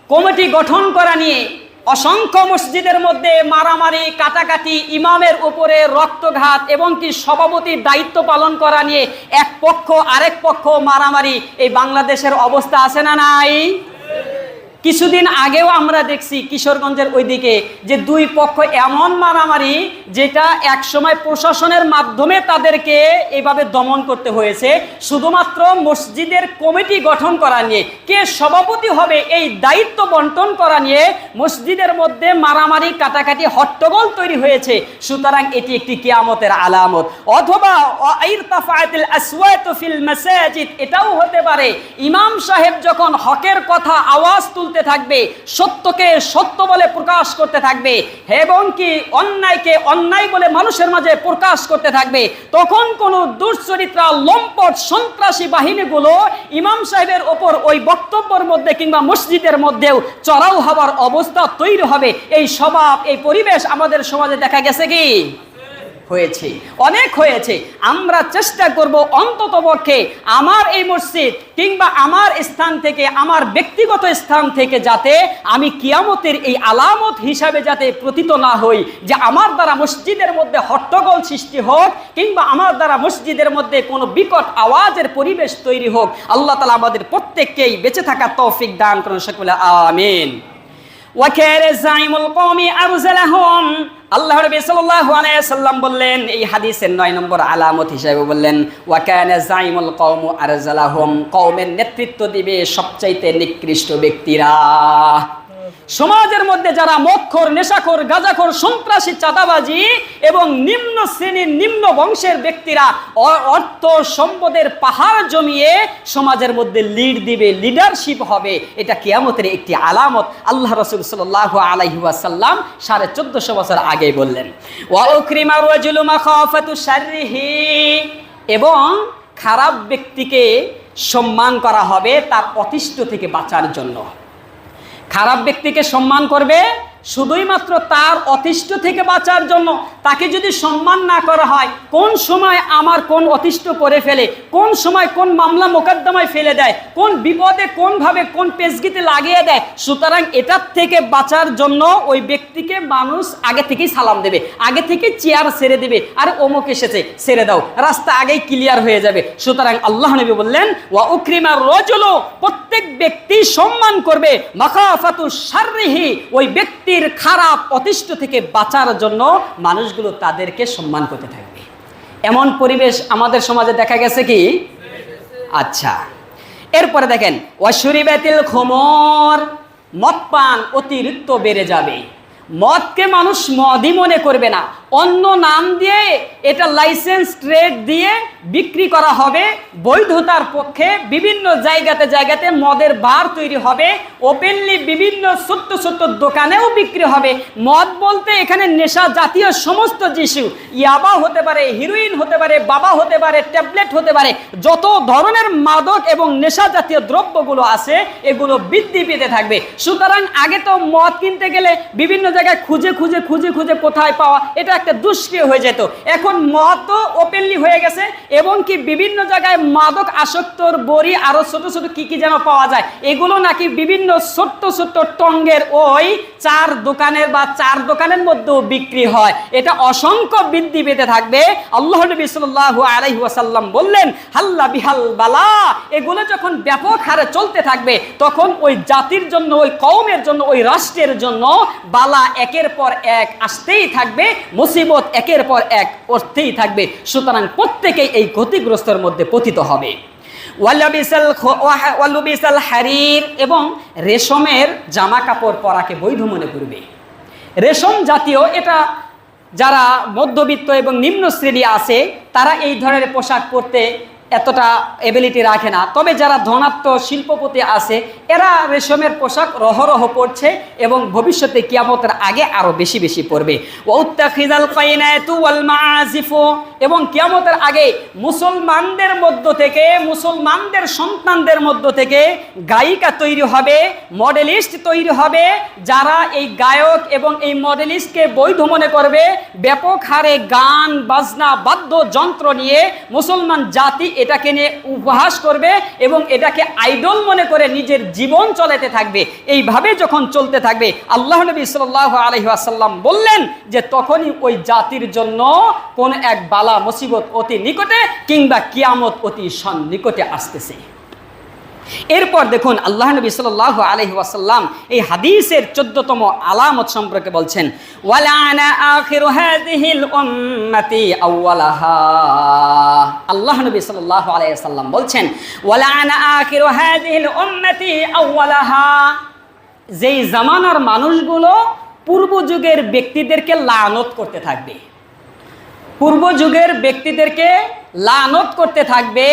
কমিটি গঠন করা নিয়ে অসংখ্য মসজিদের মধ্যে মারামারি, কাটাকাটি, ইমামের উপরে রক্তঘাত এবং কি সভাপতির দায়িত্ব পালন করা নিয়ে এক পক্ষ আরেক পক্ষ মারামারি, এই বাংলাদেশের অবস্থা আছে না নাই? কিছুদিন আগেও আমরা দেখছি কিশোরগঞ্জের ওইদিকে যে দুই পক্ষ এমন মারামারি, যেটা একসময় প্রশাসনের মাধ্যমে তাদেরকে এইভাবে দমন করতে হয়েছে, শুধুমাত্র মসজিদের কমিটি গঠন করা নিয়ে, কে সভাপতি হবে এই দায়িত্ব বন্টন করা নিয়ে মসজিদের মধ্যে মারামারি, কাটাকাটি, হট্টগোল তৈরি হয়েছে। সুতরাং এটি একটি কিয়ামতের আলামত। অথবা ইরতাফাআতিল আসওয়াতু ফিল মাসাজিদ, এটাও হতে পারে ইমাম সাহেব যখন হকের কথা আওয়াজ তুলতে থাকবে, সত্যকে সত্য বলে প্রকাশ করতে থাকবে এবং কি অন্যায়কে অন্যায় বলে মানুষের মাঝে প্রকাশ করতে থাকবে, তখন কোন দুশ্চরিত্রা লম্পট সন্ত্রাসী বাহিনীগুলো ইমাম সাহেবের ওপর ওই বক্তব্যের মধ্যে কিংবা মসজিদের মধ্যেও চড়াও হবার অবস্থা তৈরি হবে। এই স্বভাব, এই পরিবেশ আমাদের সমাজে দেখা গেছে কি? হয়েছে, অনেক হয়েছে। আমরা চেষ্টা করব অন্ততপক্ষে আমার এই মসজিদ কিংবা আমার স্থান থেকে, আমার ব্যক্তিগত স্থান থেকে যাতে আমি কিয়ামতের এই আলামত হিসাবে যাতে প্রতীত না হই, যে আমার দ্বারা মসজিদের মধ্যে হট্টগোল সৃষ্টি হোক কিংবা আমার দ্বারা মসজিদের মধ্যে কোনো বিকট আওয়াজের পরিবেশ তৈরি হোক। আল্লাহ তাআলা আমাদের প্রত্যেককেই বেঁচে থাকার তৌফিক দান করুন, সকলে আমিন। ওয়াকানা যাইমুল কওমি আরজালাহুম, আল্লাহ নবী সাল্লাল্লাহু আলাইহি ওয়াসাল্লাম বললেন, এই হাদিসের 9 নম্বর আলামত হিসেবে বললেন, ওয়াকানা যাইমুল কওমু আরজালাহুম, কওমের নেতৃত্ব দিবে সবচাইতে নিকৃষ্ট ব্যক্তিরা। সমাজের মধ্যে যারা মদখোর, নেশাখোর, গাঁজাখোর, সন্ত্রাসী, চাঁদাবাজি এবং নিম্ন শ্রেণীর, নিম্ন বংশের ব্যক্তিরা অর্থ সম্পদের পাহাড় জমিয়ে সমাজের মধ্যে লিড দিবে, লিডারশিপ হবে, এটা কিয়ামতের একটি আলামত। আল্লাহ রাসূল সাল্লাল্লাহু আলাইহি ওয়াসাল্লাম 1450 বছর আগে বললেন। ওয়া উকরিমা রাজুলু মাখাফাতু শাররিহি, এবং খারাপ ব্যক্তিকে সম্মান করা হবে তার অতিষ্ঠ থেকে বাঁচার জন্য। খারাপ ব্যক্তিকে সম্মান করবে শুধুই মাত্র তার অতিষ্ঠ থেকে বাঁচার জন্য। তাকে যদি সম্মান না করা হয়, কোন সময় আমার কোন অতিষ্ঠ করে ফেলে, কোন সময় কোন মামলা মোকদ্দমায় ফেলে দেয়, কোন বিপদে কোনভাবে কোন পেশগিতে লাগিয়ে দেয়। সুতরাং এটার থেকে বাঁচার জন্য ওই ব্যক্তিকে মানুষ আগে থেকেই সালাম দেবে, আগে থেকে চেয়ার ছেড়ে দেবে, আর অমুক এসেছে ছেড়ে দাও, রাস্তা আগেই ক্লিয়ার হয়ে যাবে। সুতরাং আল্লাহ নবী বললেন, ওয়া উকরিমার রাজুলু, প্রত্যেক ব্যক্তি সম্মান করবে মাখাফাতু শাররিহি, ওই ব্যক্তি খারাপ অতিষ্ঠ থেকে বাঁচার জন্য মানুষগুলো তাদেরকে সম্মান করতে থাকবে। এমন পরিবেশ আমাদের সমাজে দেখা গেছে কি? আচ্ছা, এরপরে দেখেন, ওয়াশুরিবাতিল খুমর, মদ পান অতিরিক্ত বেড়ে যাবে। মদকে মানুষ মদই মনে করবে না, অন্য নাম দিয়ে এটা লাইসেন্স ট্রেড দিয়ে বিক্রি করা হবে। বৈধতার পক্ষে বিভিন্ন জায়গাতে জায়গাতে মদের বার তৈরি হবে, ওপেনলি বিভিন্ন ছোট্ট ছোট্ট দোকানেও বিক্রি হবে। মদ বলতে এখানে নেশা জাতীয় সমস্ত জিনিস, ইয়াবা হতে পারে, হিরোইন হতে পারে, বাবা হতে পারে, ট্যাবলেট হতে পারে, যত ধরনের মাদক এবং নেশা জাতীয় দ্রব্যগুলো আছে এগুলো বৃদ্ধি পেতে থাকবে। সুতরাং আগে তো মদ কিনতে গেলে বিভিন্ন জায়গায় খুঁজে খুঁজে খুঁজে খুঁজে কোথায় পাওয়া, এটা একটা দুষ্ক্রিয় হয়ে যেত। এখন মদ তো ওপেনলি হয়ে গেছে, এবং কি বিভিন্ন জায়গায় মাদক আসক্তর বড়ি, আরো ছোট ছোট কি কি যেন পাওয়া যায়, এগুলো নাকি বিভিন্ন ছোট্ট ছোট্ট টঙ্গের ওই চার দোকানের বা চার দোকানের মধ্যেও বিক্রি হয়। এটা অসংখ্য বৃদ্ধি পেতে থাকবে। আল্লাহ নবী সাল্লাল্লাহু আলাইহি ওয়াসাল্লাম বললেন, হাল্লা বিহাল বালা, এগুলো যখন ব্যাপক হারে চলতে থাকবে তখন ওই জাতির জন্য, ওই কওমের জন্য, ওই রাষ্ট্রের জন্য বালা একের পর এক আসতেই থাকবে, মুসিবত একের পর এক আসতেই থাকবে। সুতরাং প্রত্যেকেই এই ক্ষতিগ্রস্তের মধ্যে পতিত হবে। ওয়ালুবিসাল হারির, এবং রেশমের জামা কাপড় পরাকে বৈধ মনে করবে। রেশম জাতীয়, এটা যারা মধ্যবিত্ত এবং নিম্ন শ্রেণী আছে তারা এই ধরনের পোশাক পরতে এতটা এবিলিটি রাখে না। তবে যারা ধনাত্ম শিল্পপতি আছে এরা রেশমের পোশাক রহরহ পরছে এবং ভবিষ্যতে কিয়ামতের আগে আরো বেশি বেশি পরবে। ওয়াত্তাখিযাল কাইনাতু ওয়াল মাআজিফু, এবং কিয়ামতের আগে মুসলমানদের মধ্য থেকে, মুসলমানদের সন্তানদের মধ্য থেকে গায়িকা তৈরি হবে, মডেলিস্ট তৈরি হবে। যারা এই গায়ক এবং এই মডেলিস্টকে বৈধ মনে করবে, ব্যাপক হারে গান বাজনা বাদ্যযন্ত্র নিয়ে মুসলমান জাতি এটাকে নিয়ে উপহাস করবে এবং এটাকে আইডল মনে করে নিজের জীবন চলাতে থাকবে। এইভাবে যখন চলতে থাকবে, আল্লাহ নবী সাল্লাল্লাহু আলাইহি ওয়াসাল্লাম বললেন যে তখনই ওই জাতির জন্য কোন এক বালা মুসিবত অতি নিকটে কিংবা কিয়ামত অতি সন্নিকটে আসতেছে। এরপর দেখুন আল্লাহ নবী সাল্লাল্লাহু আলাইহি ওয়াসাল্লাম এই হাদিসের 14তম আলামত সম্পর্কে বলছেন, ওয়ালানা আখিরু হাযিহিল উম্মতি আউওয়ালাহা। আল্লাহ নবী সাল্লাল্লাহু আলাইহি ওয়াসাল্লাম বলছেন, ওয়ালানা আখিরু হাযিহিল উম্মতি আউওয়ালাহা, যেই জামানার মানুষগুলো পূর্ব যুগের ব্যক্তিদেরকে লানত করতে থাকবে, পূর্ব যুগের ব্যক্তিদেরকে লানত করতে থাকবে।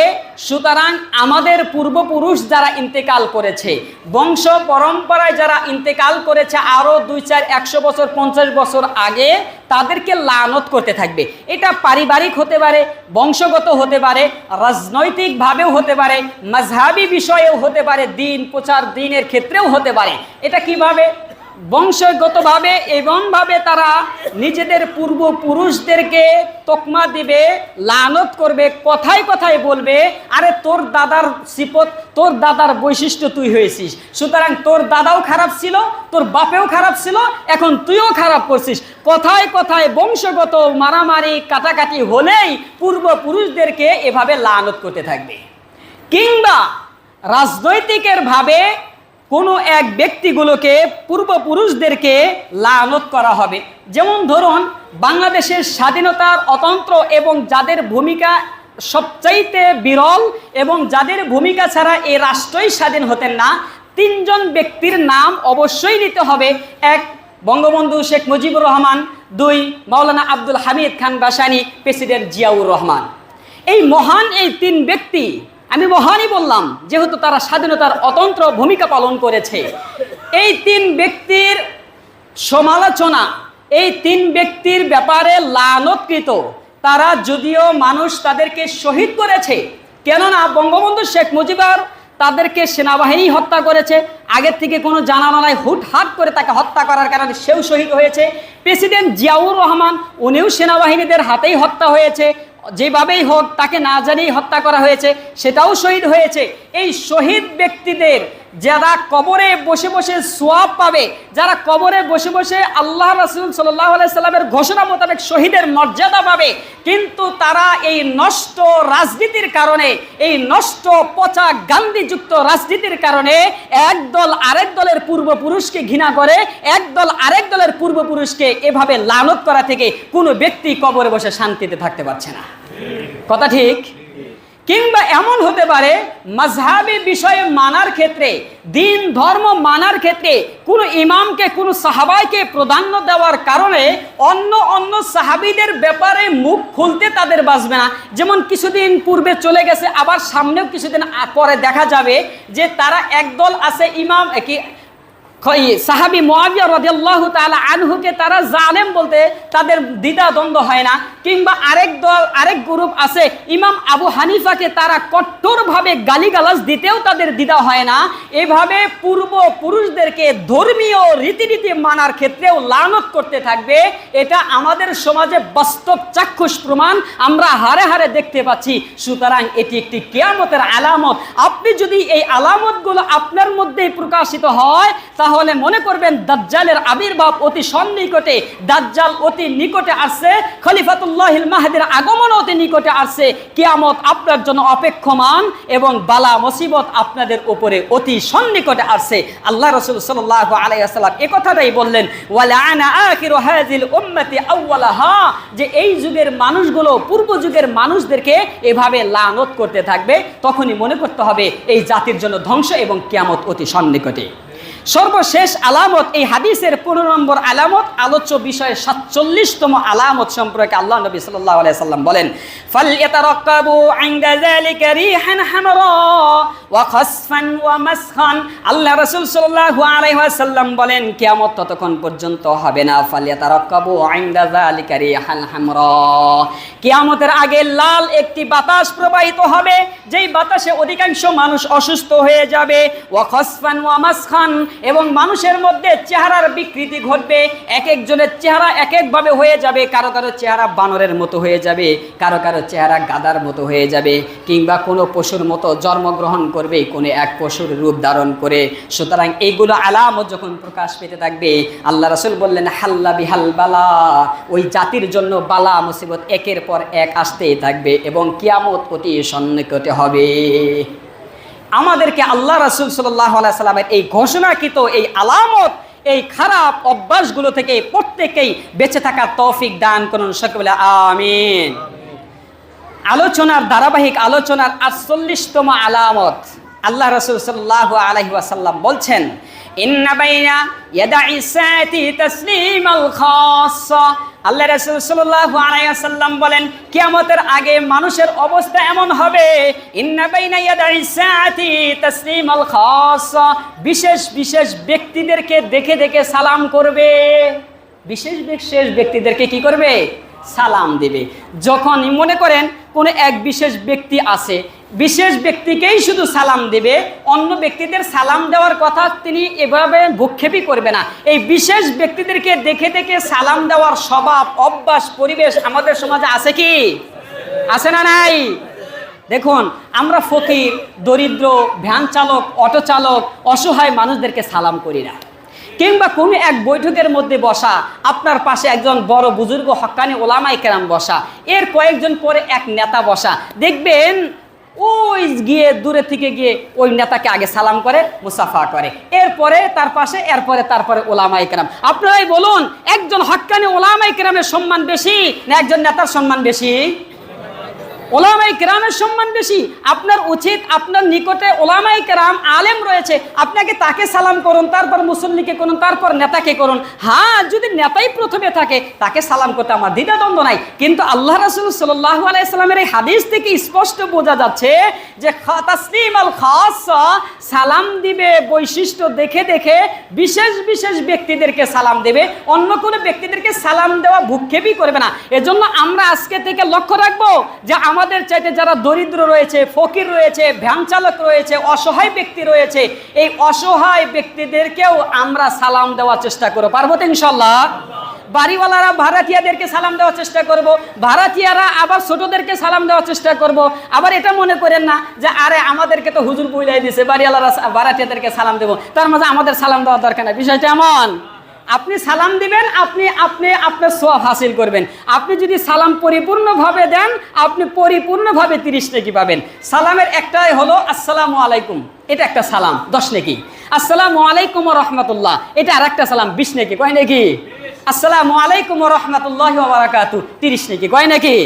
সুতরাং আমাদের পূর্বপুরুষ যারা ইন্তেকাল করেছে, বংশ পরম্পরায় যারা ইন্তেকাল করেছে আরও 2, 4, 100 বছর 50 বছর আগে, তাদেরকে লানত করতে থাকবে। এটা পারিবারিক হতে পারে, বংশগত হতে পারে, রাজনৈতিকভাবেও হতে পারে, মাযহাবী বিষয়েও হতে পারে, দিন প্রচার দিনের ক্ষেত্রেও হতে পারে। এটা কিভাবে? বংশগতভাবে এমনভাবে তারা নিজেদের পূর্বপুরুষদেরকে তকমা দিবে, লানত করবে, কথায় কথায় বলবে, আরে তোর দাদার সিফত, তোর দাদার বৈশিষ্ট্য তুই হয়েছিস, সুতরাং তোর দাদাও খারাপ ছিল, তোর বাপেও খারাপ ছিল, এখন তুইও খারাপ করছিস। কথায় কথায় বংশগত মারামারি কাটাকাটি হলেই পূর্বপুরুষদেরকে এভাবে লানত করতে থাকবে। কিংবা রাজনৈতিকের ভাবে কোনো এক ব্যক্তিগুলোকে, পূর্বপুরুষদেরকে লানত করা হবে। যেমন ধরুন বাংলাদেশের স্বাধীনতার অতন্ত্র এবং যাদের ভূমিকা সবচাইতে বিরল এবং যাদের ভূমিকা ছাড়া এই রাষ্ট্রই স্বাধীন হতেন না, 3 জন ব্যক্তির নাম অবশ্যই নিতে হবে। 1 বঙ্গবন্ধু শেখ মুজিবুর রহমান, 2 মাওলানা আব্দুল হামিদ খান ভাসানী, প্রেসিডেন্ট জিয়াউর রহমান। এই মহান এই 3 ব্যক্তি, আমি মহানই বললাম যেহেতু তারা স্বাধীনতার অতন্ত্র ভূমিকা পালন করেছে। এই 3 ব্যক্তির সমালোচনা, এই 3 ব্যক্তির ব্যাপারে লানতকৃত। তারা যদিও মানুষ তাদেরকে শহীদ করেছে, কেননা বঙ্গবন্ধু শেখ মুজিবুর তাদেরকে সেনাবাহিনী হত্যা করেছে, আগের থেকে কোনো জানানো নাই, হুটহাট করে তাকে হত্যা করার কারণে সেও শহীদ হয়েছে। প্রেসিডেন্ট জিয়াউর রহমান উনিও সেনাবাহিনীদের হাতেই হত্যা হয়েছে, যেভাবেই হোক তাকে না জানিয়ে হত্যা করা হয়েছে, সেটাও শহীদ হয়েছে। এই শহীদ ব্যক্তিদের যারা কবরে বসে বসে সোয়াব পাবে, যারা কবরে বসে বসে আল্লাহ রাসূল সাল্লাল্লাহু আলাইহি সাল্লামের ঘোষণা মোতাবেক শহীদের মর্যাদা পাবে, কিন্তু তারা এই নষ্ট রাজনীতির কারণে, এই নষ্ট পচা গান্ধীযুক্ত রাজনীতির কারণে একদল আরেক দলের পূর্বপুরুষকে ঘৃণা করে, একদল আরেক দলের পূর্বপুরুষকে এভাবে লানত করা থেকে কোনো ব্যক্তি কবরে বসে শান্তিতে থাকতে পারছে না। কথা ঠিক? কিংবা এমন হতে পারে মাযহাবী বিষয়ে মানার ক্ষেত্রে, দিন ধর্ম মানার ক্ষেত্রে কোনো ইমামকে, কোনো সাহাবাইকে প্রাধান্য দেওয়ার কারণে অন্য সাহাবীদের ব্যাপারে মুখ খুলতে তাদের বাঁচবে না। যেমন কিছুদিন পূর্বে চলে গেছে, আবার সামনেও কিছুদিন পরে দেখা যাবে যে তারা একদল আছে ইমাম সাহাবী মুআবিয়া রাদিয়াল্লাহু তাআলা আনহুকে তারা জালেম বলতে তাদের দ্বিধা দ্বন্দ্ব হয় না। কিংবা আরেক গ্রুপ আছে ইমাম আবু হানিফাকে তারা কঠোরভাবে গালিগালাজ দিতেও তাদের দ্বিধা হয় না। এভাবে পূর্বপুরুষদেরকে ধর্মীয় রীতিনীতি মানার ক্ষেত্রেও লানত করতে থাকবে। এটা আমাদের সমাজে বাস্তব চাক্ষুষ প্রমাণ আমরা হারে হারে দেখতে পাচ্ছি। সুতরাং এটি একটি কিয়ামতের আলামত। আপনি যদি এই আলামতগুলো আপনার মধ্যেই প্রকাশিত হয় তাহলে মনে করবেন দাজ্জালের আবির্ভাব অতি সন্নিকটে, দাজ্জাল অতি নিকটে আসছে, খলিফাতুল্লাহিল মাহদির আগমন অতি নিকটে আসছে, কিয়ামত আপনার জন্য অপেক্ষমান এবং বালা মুসিবত আপনাদের উপরে অতি সন্নিকটে আসছে। আল্লাহ রাসূল সাল্লাল্লাহু আলাইহি ওয়াসাল্লাম এই কথাটাই বললেন, ওয়ালানা আখিরু হাযিল উম্মতি আউওয়ালাহা, যে এই যুগের মানুষগুলো পূর্ব যুগের মানুষদেরকে এভাবে লানত করতে থাকবে। তখনই মনে করতে হবে এই জাতির জন্য ধ্বংস এবং কিয়ামত অতি সন্নিকটে। সর্বশেষ আলামত, এই হাদিসের 15 নম্বর আলামত, আলোচ্য বিষয়ে 47তম আলামত সম্পর্কে আল্লাহ নবী সাল্লাল্লাহু আলাইহি সাল্লাম বলেন, ফালইয়াতারাক্কাবু ইনদা যালিকা রিহান হামরা ওয়া খাসফান ওয়া মাসখান। আল্লাহ রাসূল সাল্লাল্লাহু আলাইহি ওয়াসাল্লাম বলেন কিয়ামত ততক্ষণ পর্যন্ত হবে না, ফালইয়াতারাক্কাবু ইনদা যালিকা রিহান হামরা, কিয়ামতের আগে লাল একটি বাতাস প্রবাহিত হবে, যেই বাতাসে অধিকাংশ মানুষ অসুস্থ হয়ে যাবে, ওয়া খাসফান ওয়া মাসখান, এবং মানুষের মধ্যে চেহারার বিকৃতি ঘটবে। এক একজনের চেহারা এক একভাবে হয়ে যাবে, কারো কারো চেহারা বানরের মতো হয়ে যাবে, কারো কারো চেহারা গাধার মতো হয়ে যাবে, কিংবা কোনো পশুর মতো জন্মগ্রহণ করবে, কোনো এক পশুর রূপ ধারণ করে। সুতরাং এইগুলো আলামত যখন প্রকাশ পেতে থাকবে, আল্লাহ রাসূল বললেন হাল্লা বিহাল বালা, ওই জাতির জন্য বালা মুসিবত একের পর এক আসতেই থাকবে এবং কিয়ামত অতি সন্নিকটে হবে। আমাদেরকে আল্লাহ রাসূল সাল্লাল্লাহু আলাইহি সাল্লামের এই ঘোষণাকৃত এই আলামত, এই খারাপ অভ্যাসগুলো থেকে প্রত্যেকেই বেঁচে থাকার তৌফিক দান করুন, সকলে বলে আমিন। আলোচনার ধারাবাহিক আলোচনার ৪৮তম আলামত, আল্লাহ রাসূল সাল্লাল্লাহু আলাইহি ওয়াসাল্লাম বলছেন, ইন্না বাইনা ইয়াদাই সাতি তাসলিমাল খাসসা। আল্লাহ রাসূল সাল্লাল্লাহু আলাইহি ওয়াসাল্লাম বলেন, কিয়ামতের আগে মানুষের অবস্থা এমন হবে, ইন্না বাইনা ইয়াদাই সাতি তাসলিমাল খাসসা, বিশেষ বিশেষ ব্যক্তিদেরকে দেখে দেখে সালাম করবে। বিশেষ বিশেষ ব্যক্তিদেরকে কি করবে? সালাম দেবে। যখন মনে করেন কোনো এক বিশেষ ব্যক্তি আছে, বিশেষ ব্যক্তিকেই শুধু সালাম দেবে, অন্য ব্যক্তিদের সালাম দেওয়ার কথা তিনি এভাবে ভূক্ষেপই করবে না। এই বিশেষ ব্যক্তিদেরকে দেখে দেখে সালাম দেওয়ার স্বভাব, অভ্যাস, পরিবেশ আমাদের সমাজে আছে কি? আছে না নাই? দেখুন, আমরা ফকির, দরিদ্র, ভ্যান চালক, অটো চালক, অসহায় মানুষদেরকে সালাম করি না। কিংবা কোনো এক বৈঠকের মধ্যে বসা, আপনার পাশে একজন বড় বুজুর্গ হক্কানি ওলামায়ে কেরাম বসা, এর কয়েকজন পরে এক নেতা বসা, দেখবেন ওই গিয়ে দূরে থেকে গিয়ে ওই নেতাকে আগে সালাম করে, মুসাফা করে, এরপরে তার পাশে, তারপরে ওলামায়ে কেরাম। আপনারাই বলুন, একজন হক্কানি ওলামায়ে কেরামের সম্মান বেশি না একজন নেতার সম্মান বেশি? ওলামায়ে কেরামের সম্মান বেশি। আপনার উচিত আপনার নিকটে ওলামায়ে কেরাম আলেম রয়েছে, আপনাকে তাকে সালাম করুন, তারপর মুসল্লিকে করুন, তারপর নেতাকে করুন। হ্যাঁ, যদি নেতাই প্রথমে থাকে তাকে সালাম করতে আমার দ্বিধাদ্বন্দ্ব নাই, কিন্তু আল্লাহ রাসূল সাল্লাল্লাহু আলাইহি সাল্লামের এই হাদিস থেকে স্পষ্ট বোঝা যাচ্ছে যে তাসলিমাল খাসসা, সালাম দিবে বৈশিষ্ট্য দেখে দেখে, বিশেষ বিশেষ ব্যক্তিদেরকে সালাম দেবে, অন্য কোনো ব্যক্তিদেরকে সালাম দেওয়া ভূক্ষেপই করবে না। এজন্য আমরা আজকে থেকে লক্ষ্য রাখবো যে আমাদের চাইতে যারা দরিদ্র রয়েছে, ফকির রয়েছে, ভ্যান চালক রয়েছে, অসহায় ব্যক্তি রয়েছে, এই অসহায় ব্যক্তিদেরকেও আমরা সালাম দেওয়ার চেষ্টা করব। পারবো তো ইনশাআল্লাহ? বাড়িওয়ালারা ভাড়াটিয়াদেরকে সালাম দেওয়ার চেষ্টা করব, ভাড়াটিয়ারা আবার ছোটদেরকে সালাম দেওয়ার চেষ্টা করব। আবার এটা মনে করেন না যে আরে আমাদেরকে তো হুজুর বইলাই দিয়েছে, বাড়িওয়ালারা ভাড়াটিয়াদেরকে সালাম দেবো, তার মাঝে আমাদের সালাম দেওয়ার দরকার নাই। বিষয়টা এমন, আপনি সালাম দিবেন, আপনি আপনার সওয়াব হাসিল করবেন। আপনি যদি সালাম পরিপূর্ণভাবে দেন, আপনি পরিপূর্ণভাবে 30 নেকি পাবেন। সালামের একটাই হলো আসসালামু আলাইকুম, এটা একটা সালাম, 10 নেকি। আসসালামু আলাইকুম ওয়া রাহমাতুল্লাহ, এটা আরেকটা সালাম, 20 নেকি। কয় নাকি? আসসালামু আলাইকুম ওয়া রাহমাতুল্লাহি ওয়া বারাকাতুহু, 30 নেকি। কয় নাকি?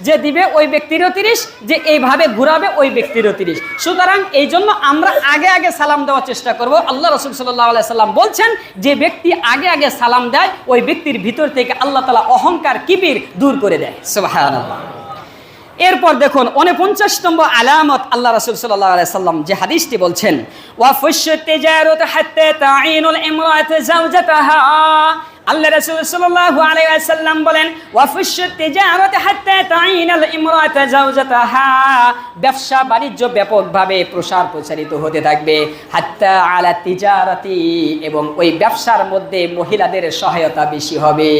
যে দিবে ওই ব্যক্তিরও 30, যে এইভাবে ঘুরাবে ওই ব্যক্তিরও 30। সুতরাং এই জন্য আমরা আগে আগে সালাম দেওয়ার চেষ্টা করব। আল্লাহ রাসূল সাল্লাল্লাহু আলাইহি সাল্লাম বলছেন, যে ব্যক্তি আগে আগে সালাম দেয় ওই ব্যক্তির ভিতর থেকে আল্লাহ তাআলা অহংকার, কিবির দূর করে দেয়। সুবহানাল্লাহ। এরপর দেখুন 49 নম্বর আলামত, আল্লাহ রাসূল সাল্লাল্লাহু আলাইহি সাল্লাম যে হাদিসটি বলছেন, ওয়া ফুশু তিজারাতু হাত্তা তাঈনুল ইমরাতু যাওজাতাহা। আল্লাহ রাসূল সাল্লাল্লাহু আলাইহি ওয়াসাল্লাম বলেন, ওয়া ফুশু তিজারাতু হাত্তা তাঈনুল ইমরাতু যাওজাতাহা, ব্যবসা বাণিজ্য ব্যাপকভাবে প্রসারিত হতে থাকবে, হাত্তা আলা তিজারাতি, এবং ওই ব্যবসার মধ্যে মহিলাদের সহায়তা বেশি হবে।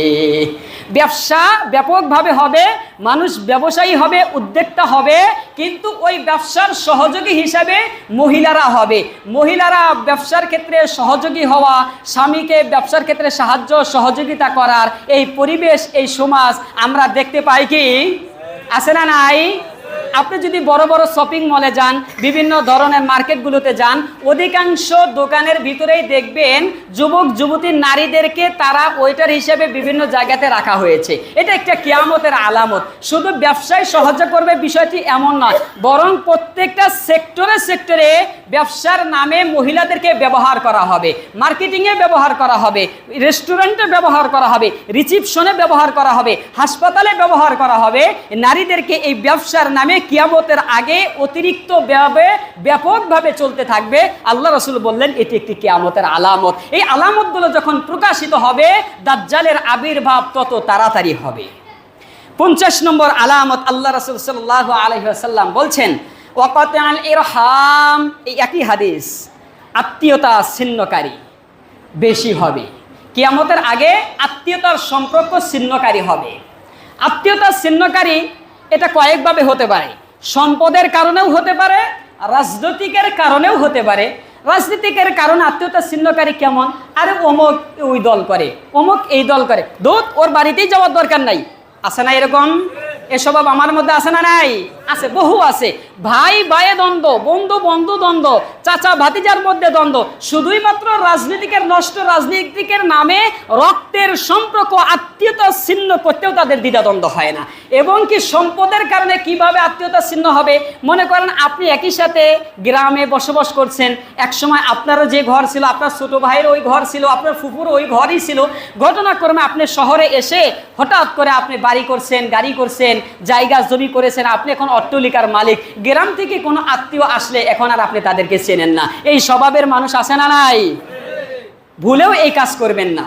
ব্যবসা ব্যাপকভাবে হবে, মানুষ ব্যবসায়ী হবে, উদ্যোক্তা হবে, কিন্তু ওই ব্যবসার সহযোগী হিসাবে মহিলারা হবে। মহিলারা ব্যবসার ক্ষেত্রে সহযোগী হওয়া, স্বামীকে ব্যবসার ক্ষেত্রে সাহায্য সহযোগিতা করার এই পরিবেশ, এই সমাজ আমরা দেখতে পাই কি? আছে না নাই? আপনি যদি বড় বড় শপিং মলে যান, বিভিন্ন ধরনের মার্কেটগুলোতে যান, অধিকাংশ দোকানের ভিতরেই দেখবেন যুবক যুবতী নারীদেরকে তারা ওয়েটার হিসেবে বিভিন্ন জায়গাতে রাখা হয়েছে। এটা একটা কিয়ামতের আলামত। শুধু ব্যবসায় সাহায্য করবে বিষয়টি এমন নয়, বরং প্রত্যেকটা সেক্টরে ব্যবসার নামে মহিলাদেরকে ব্যবহার করা হবে, মার্কেটিংয়ে ব্যবহার করা হবে, রেস্টুরেন্টে ব্যবহার করা হবে, রিসিপশনে ব্যবহার করা হবে, হাসপাতালে ব্যবহার করা হবে। নারীদেরকে এই ব্যবসার নামে কিয়ামতের আগে অতিরিক্ত ব্যাপকভাবে চলতে থাকবে। আল্লাহ রাসূল বললেন এটি একটি কিয়ামতের আলামত। এই আলামতগুলো যখন প্রকাশিত হবে, দাজ্জালের আবির্ভাব তত তাড়াতাড়ি হবে। 50 নম্বর আলামত, আল্লাহ রাসূল সাল্লাল্লাহু আলাইহি ওয়াসাল্লাম বলছেন, ওয়াকাতাল ইরহাম, এই একই হাদিস, আত্মীয়তা ছিন্নকারী বেশি হবে। কিয়ামতের আগে আত্মীয়তার সম্পর্ক ছিন্নকারী হবে। আত্মীয়তা ছিন্নকারী এটা কয়েকভাবে হতে পারে, সম্পদের কারণেও হতে পারে, রাজনৈতিকের কারণেও হতে পারে। রাজনীতিকের কারণে আত্মীয়তা ছিন্নকারী কেমন? আরে অমুক ওই দল করে, অমুক এই দল করে, দূত ওর বাড়িতেই যাওয়ার দরকার নাই। আছে না এরকম? এ স্বভাব আমার মধ্যে আছে না নাই? আছে, বহু আছে। ভাই ভাইয়ে দ্বন্দ্ব, বন্ধু বন্ধু দ্বন্দ্ব, চাচা ভাতিজার মধ্যে দ্বন্দ্ব, শুধুই মাত্র রাজনীতিকের নামে রক্তের সম্পর্ক আত্মীয়তা ছিন্ন করতেও তাদের দ্বিধাদ্বন্দ্ব হয় না। এবং কি সম্পদের কারণে কিভাবে আত্মীয়তা ছিন্ন হবে? মনে করেন আপনি একই সাথে গ্রামে বসবাস করছেন, একসময় আপনারও যে ঘর ছিল, আপনার ছোট ভাইয়ের ওই ঘর ছিল, আপনার ফুপুর ওই ঘরই ছিল। ঘটনাক্রমে আপনি শহরে এসে হঠাৎ করে আপনি বাড়ি করছেন, গাড়ি করছেন, জায়গা জমি করেছেন, আপনি এখন অট্টালিকার মালিক। গ্রাম থেকে কোনো আত্মীয় আসলে এখন আর আপনি তাদেরকে চেনেন না। এই স্বভাবের মানুষ আছে না নাই? ভুলেও এই কাজ করবেন না।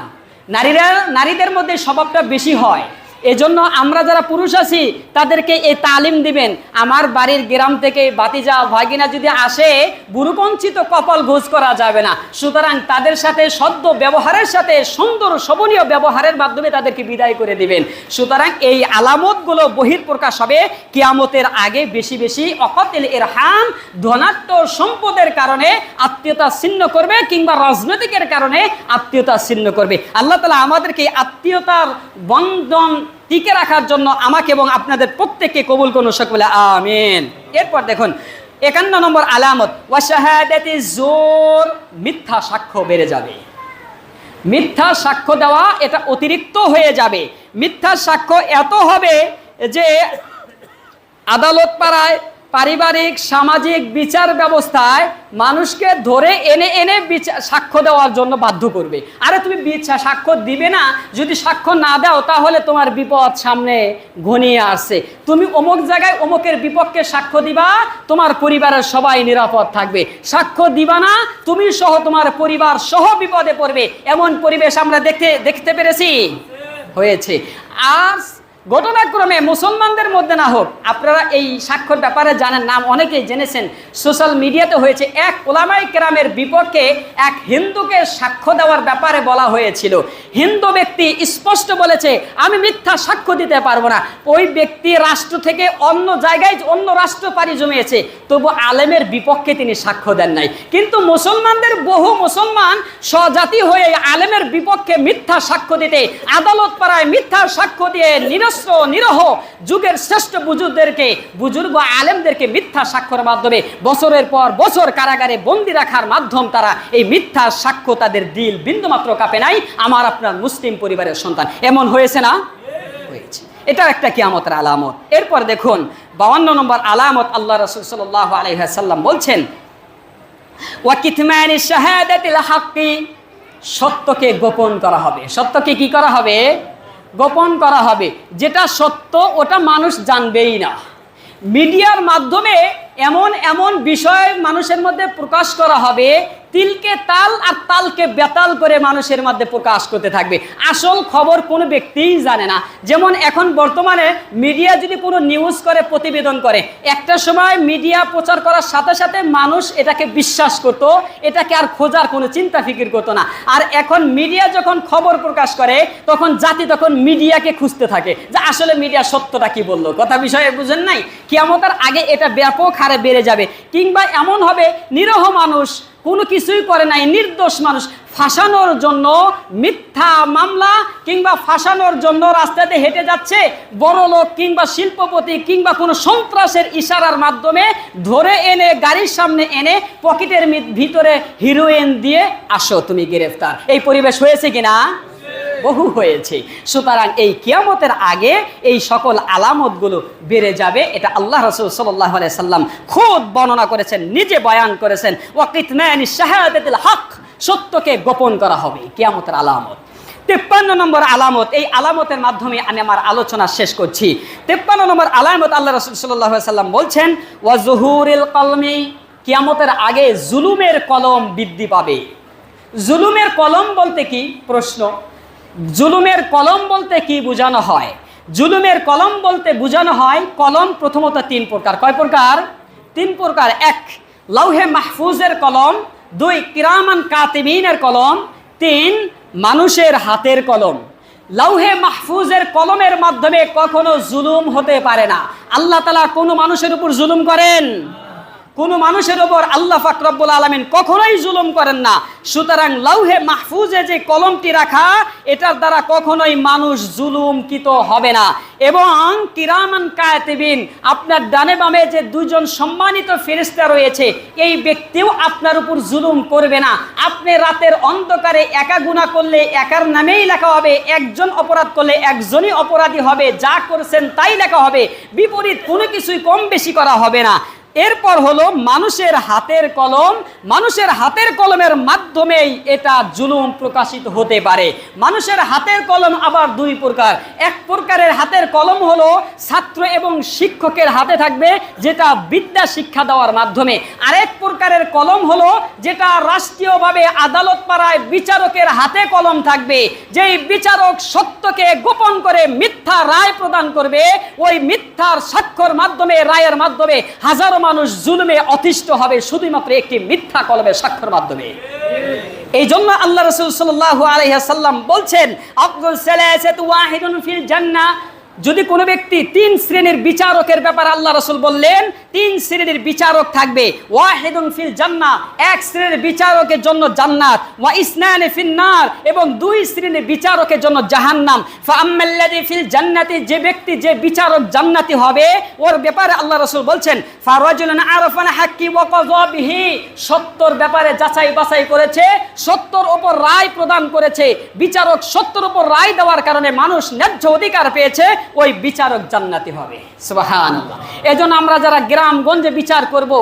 নারীদের মধ্যে স্বভাবটা বেশি হয়। এজন্য আমরা যারা পুরুষ আছি তাদেরকে এই তালিম দিবেন। আমার বাড়ির গ্রাম থেকে ভাতিজা ভাগিনা যদি আসে, বুড়োপঞ্চিত কপাল গোজ করা যাবে না। সুতরাং তাদের সাথে সদ্য ব্যবহারের সাথে সুন্দর শোভনীয় ব্যবহারের মাধ্যমে তাদেরকে বিদায় করে দিবেন। সুতরাং এই আলামতগুলো বহিঃপ্রকাশ হবে কিয়ামতের আগে বেশি বেশি। অকাতিল ইরহাম, ধনাত্ম সম্পদের কারণে আত্মীয়তা ছিন্ন করবে, কিংবা রাজনৈতিকের কারণে আত্মীয়তা ছিন্ন করবে। আল্লাহ তাআলা আমাদেরকে আত্মীয়তার বন্ধন টিকে রাখার জন্য আমাকে এবং আপনাদের প্রত্যেককে কবুল করুন, সকলে আমিন। এরপর দেখুন 51 নম্বর আলামত, ওয়া শাহাদাতি জোর, মিথ্যা সাক্ষ্য বেড়ে যাবে। মিথ্যা সাক্ষ্য দেওয়া এটা অতিরিক্ত হয়ে যাবে। মিথ্যা সাক্ষ্য এত হবে যে আদালত পাড়ায়, পারিবারিক সামাজিক বিচার ব্যবস্থায় মানুষকে ধরে এনে এনে সাক্ষ্য দেওয়ার জন্য বাধ্য করবে। আরে তুমি সাক্ষ্য দিবে না, যদি সাক্ষ্য না দাও তাহলে তোমার বিপদ সামনে ঘনিয়ে আসছে। তুমি অমুক জায়গায় অমুকের বিপক্ষে সাক্ষ্য দিবা, তোমার পরিবারের সবাই নিরাপদ থাকবে। সাক্ষ্য দিবা না, তুমি সহ তোমার পরিবার সহ বিপদে পড়বে। এমন পরিবেশ আমরা দেখতে পেরেছি, হয়েছে। আর ঘটনাক্রমে মুসলমানদের মধ্যে না হোক, আপনারা এই সাক্ষ্যর ব্যাপারে জানেন, নাম অনেকেই জেনেছেন, সোশ্যাল মিডিয়াতে হয়েছে। এক ওলামায়ে কেরামের বিপক্ষে এক হিন্দুকে সাক্ষ্য দেওয়ার ব্যাপারে বলা হয়েছিল। হিন্দু ব্যক্তি স্পষ্ট বলেছে, আমি মিথ্যা সাক্ষ্য দিতে পারবো না। ওই ব্যক্তি রাষ্ট্র থেকে অন্য জায়গায়, অন্য রাষ্ট্র পাড়ি জমিয়েছে, তবু আলেমের বিপক্ষে তিনি সাক্ষ্য দেন নাই। কিন্তু মুসলমানদের বহু মুসলমান স্বজাতি হয়ে আলেমের বিপক্ষে মিথ্যা সাক্ষ্য দিতে, আদালত পাড়ায় মিথ্যা সাক্ষ্য দিয়ে নিরহ যুগের শ্রেষ্ঠ বুজুর্গ আলেমদেরকে মিথ্যা সাক্ষ্যের মাধ্যমে বছরের পর বছর কারাগারে বন্দী রাখার মাধ্যম তারা এই মিথ্যা সাক্ষ্য তাদের দিল বিন্দুমাত্র কাঁপে নাই। আমার আপনার মুসলিম পরিবারের সন্তান এমন হয়েছে না? হয়েছে। এটা একটা কিয়ামতের আলামত। এরপর দেখুন 52 নম্বর আলামত, আল্লাহ রাসূল সাল্লাল্লাহু আলাইহি ওয়াসাল্লাম বলছেন, ওয়া কিতমানি শাহাদাতিল হাক্কি, সত্যকে গোপন করা হবে। সত্যকে কি করা হবে? গোপন করা হবে। যেটা সত্য ওটা মানুষ জানবেই না। মিডিয়ার মাধ্যমে এমন এমন বিষয় মানুষের মধ্যে প্রকাশ করা হবে, তিলকে তাল আর তালকে বেতাল করে মানুষের মধ্যে প্রকাশ করতে থাকবে। আসল খবর কোনো ব্যক্তিই জানে না। যেমন এখন বর্তমানে মিডিয়া যদি কোনো নিউজ করে, প্রতিবেদন করে, একটা সময় মিডিয়া প্রচার করার সাথে সাথে মানুষ এটাকে বিশ্বাস করত, এটাকে আর খোঁজার কোনো চিন্তা ফিকির করতো না। আর এখন মিডিয়া যখন খবর প্রকাশ করে, তখন জাতি তখন মিডিয়াকে খুঁজতে থাকে যে আসলে মিডিয়া সত্যটা কি বললো। কথা বিষয়ে বুঝেন নাই? কিয়ামতের আগে এটা ব্যাপক হারে বেড়ে যাবে। কিংবা এমন হবে, নিরহ মানুষ কোনো কিছুই করে নাই, নির্দোষ মানুষ ফাঁসানোর জন্য মিথ্যা মামলা কিংবা ফাঁসানোর জন্য রাস্তাতে হেঁটে যাচ্ছে, বড় লোক কিংবা শিল্পপতি কিংবা কোনো সন্ত্রাসের ইশারার মাধ্যমে ধরে এনে গাড়ির সামনে এনে পকেটের ভিতরে হিরোইন দিয়ে আসো তুমি গ্রেফতার। এই পরিবেশ হয়েছে কিনা? বহু হয়েছে। সুতরাং এই কিয়ামতের আগে এই সকল আলামতগুলো বেড়ে যাবে। এটা আল্লাহ রাসূল সাল্লাল্লাহু আলাইহি সাল্লাম খুদ বর্ণনা করেছেন, নিজে বয়ান করেছেন। ওয়া কিতমানি শাহাদাতিল হক, সত্যকে গোপন করা হবে, কিয়ামতের আলামত। 53 নম্বর আলামত, এই আলামতের মাধ্যমে আমি আমার আলোচনা শেষ করছি। 53 নম্বর আলামত, আল্লাহ রাসূল সাল্লাল্লাহু আলাইহি সাল্লাম বলছেন, ওয়া যুহুরিল কলমি, কিয়ামতের আগে জুলুমের কলম বৃদ্ধি পাবে। জুলুমের কলম বলতে কি? প্রশ্ন। জুলুমের কলম বলতে কি বোঝানো হয়? জুলুমের কলম বলতে বোঝানো হয়, কলম প্রথমত 3 প্রকার। কয় প্রকার? 3 প্রকার। 1 লাউহে মাহফুজের কলম, 2 কিরামান কাতিবিনের কলম, 3 মানুষের হাতের কলম। লাউহে মাহফুজের কলমের মাধ্যমে কখনো জুলুম হতে পারে না। আল্লাহ তাআলা কোনো মানুষের উপর জুলুম করেন? কোনো মানুষের ওপর আল্লাহ পাক রব্বুল আলামিন কখনোই জুলুম করেন না। সুতরাং লাউহে মাহফুজে যে কলমটি রাখা, এটার দ্বারা কখনোই মানুষ জুলুমকৃত হবে না। এবং কিরামান কাতিবিন, আপনার ডানে বামে যে দুজন সম্মানিত ফেরেশতা রয়েছে, এই ব্যক্তিও আপনার উপর জুলুম করবে না। আপনি রাতের অন্ধকারে একা গুনাহ করলে একার নামেই লেখা হবে, একজন অপরাধ করলে একজনই অপরাধী হবে, যা করছেন তাই লেখা হবে, বিপরীত কোনো কিছুই কম বেশি করা হবে না। এরপর হলো মানুষের হাতের কলম। মানুষের হাতের কলমের মাধ্যমেই এটা জুলুম প্রকাশিত হতে পারে। মানুষের হাতের কলম আবার দুই প্রকার। এক প্রকারের হাতের কলম হলো ছাত্র এবং শিক্ষকের হাতে থাকবে, যেটা বিদ্যা শিক্ষা দেওয়ার মাধ্যমে। আরেক প্রকারের কলম হলো যেটা রাষ্ট্রীয়ভাবে আদালত পাড়ায় বিচারকের হাতে কলম থাকবে, যেই বিচারক সত্যকে গোপন করে মিথ্যা রায় প্রদান করবে। ওই মিথ্যার সাক্ষ্যর মাধ্যমে, রায়ের মাধ্যমে হাজারো মানুষ জুলুমে অতিষ্ঠ হবে শুধুমাত্র একটি মিথ্যা কলমের সাক্ষ্যের মাধ্যমে। এই জন্য আল্লাহ রাসূল সাল্লাল্লাহু আলাইহি ওয়াসাল্লাম বলছেন, আফদাল সালাসাতু ওয়াহিদুন ফিল জান্নাহ। যদি কোনো ব্যক্তি তিন শ্রেণীর বিচারকের ব্যাপারে আল্লাহ রাসূল বললেন, তিন শ্রেণীর বিচারক থাকবে। ওয়াহিদুন ফিল জান্নাহ, এক শ্রেণীর বিচারকের জন্য জান্নাত। ওয়া ইসনানি ফিন নার, এবং দুই শ্রেণীর বিচারকের জন্য জাহান্নাম। ফাআম্মাল্লাযী ফিল জান্নাতি, যে ব্যক্তি যে বিচারক জান্নাতি হবে, ওর ব্যাপারে আল্লাহ রাসূল বলছেন, ফারাজুলুন আরাফান হাক্কি ওয়া কাযা বিহি, সত্যর ব্যাপারে যাচাই বাছাই করেছে, সত্যর উপর রায় প্রদান করেছে। বিচারক সত্যর উপর রায় দেওয়ার কারণে মানুষ ন্যায্য অধিকার পেয়েছে, ওই বিচারক জান্নাতি হবে। সুবহানাল্লাহ। এজন্য আমরা যারা গ্রামগঞ্জে বিচার করব,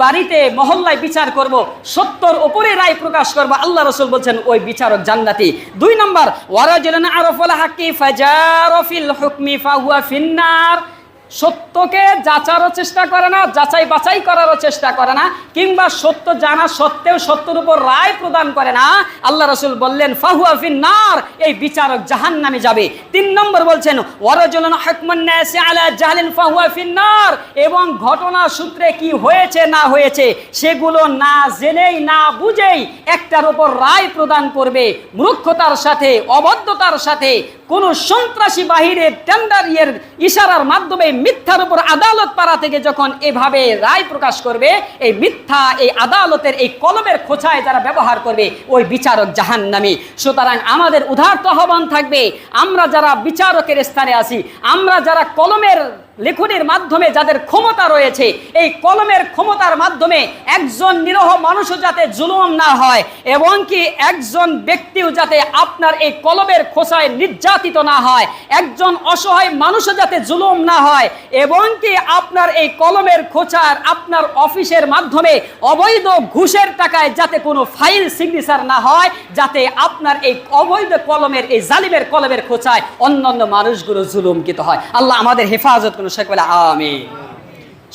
বাড়িতে মহল্লায় বিচার করব, সত্যর উপরে রায় প্রকাশ করব, আল্লাহ রাসূল বলছেন ওই বিচারক জান্নাতি। দুই নম্বর, ওয়ারাজুলুন আরাফাল হাক্কি ফাজারা ফিল হুকমি ফাহুয়া ফিন্নার, সত্যকে যাচারও চেষ্টা করে না, যাচাই বাছাই করারও চেষ্টা করে না, কিংবা সত্য জানা সত্ত্বেও সত্যের উপর রায় প্রদান করে না, আল্লাহ রাসূল বললেন ফাহুয়া ফিন্নার, এই বিচারক জাহান্নামে যাবে। তিন নম্বর বলছেন, ওয়ারাজুলুন হুকমান নাসি আলা জাহলিন ফাহুয়া ফিন্নার, এবং ঘটনা সূত্রে কি হয়েছে না হয়েছে সেগুলো না জেনেই না বুঝেই একটার উপর রায় প্রদান করবে, মূর্খতার সাথে, অবদ্ধতার সাথে, কোন সন্ত্রাসী বাহিরের টেন্ডারিয়ের ইশারার মাধ্যমে মিথ্যার উপর আদালত পাড়া থেকে যখন এভাবে রায় প্রকাশ করবে, এই মিথ্যা, এই আদালতের এই কলমের খোঁচায় যারা ব্যবহার করবে, ওই বিচারক জাহান্নামী। সুতরাং আমাদের উদারত আহ্বান থাকবে, আমরা যারা বিচারকের স্থানে আছি, আমরা যারা কলমের লেখনের মাধ্যমে যাদের ক্ষমতা রয়েছে, এই কলমের ক্ষমতার মাধ্যমে একজন নিরহ মানুষও যাতে জুলুম না হয়, এবং কি একজন ব্যক্তিও যাতে আপনার এই কলমের খোঁচায় নির্যাতিত না হয়, একজন অসহায় মানুষও যাতে জুলুম না হয়, এবং কি আপনার এই কলমের খোঁচার আপনার অফিসের মাধ্যমে অবৈধ ঘুষের টাকায় যাতে কোনো ফাইল সিগনেচার না হয়, যাতে আপনার এই অবৈধ কলমের, এই জালিমের কলমের খোঁচায় অন্যান্য মানুষগুলো জুলুমকৃত হয়। আল্লাহ আমাদের হেফাজত করুন, সকলে বলে আমিন।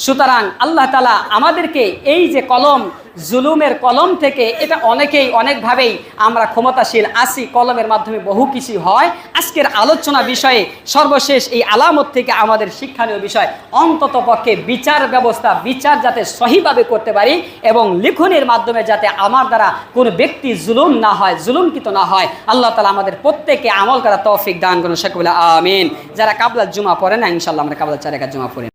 সুতরাং আল্লাহ তাআলা আমাদেরকে এই যে কলম, জুলুমের কলম থেকে, এটা অনেকেই অনেকভাবেই আমরা ক্ষমতাশীল আছি, কলমের মাধ্যমে বহু কিছু হয়। আজকের আলোচনা বিষয়ে সর্বশেষ এই আলামত থেকে আমাদের শিক্ষণীয় বিষয়, অন্তত পক্ষে বিচার ব্যবস্থা, বিচার যাতে সহিভাবে করতে পারি, এবং লিখনের মাধ্যমে যাতে আমার দ্বারা কোনো ব্যক্তি জুলুম না হয়, জুলুমকৃত না হয়। আল্লাহ তাআলা আমাদের প্রত্যেককে আমল করার তৌফিক দান করুন, সকলে আমিন। যারা কাবলার জুমা পড়ে না, ইনশাআল্লাহ আমরা কাবলার 4 রাকাত জুমা পড়ি।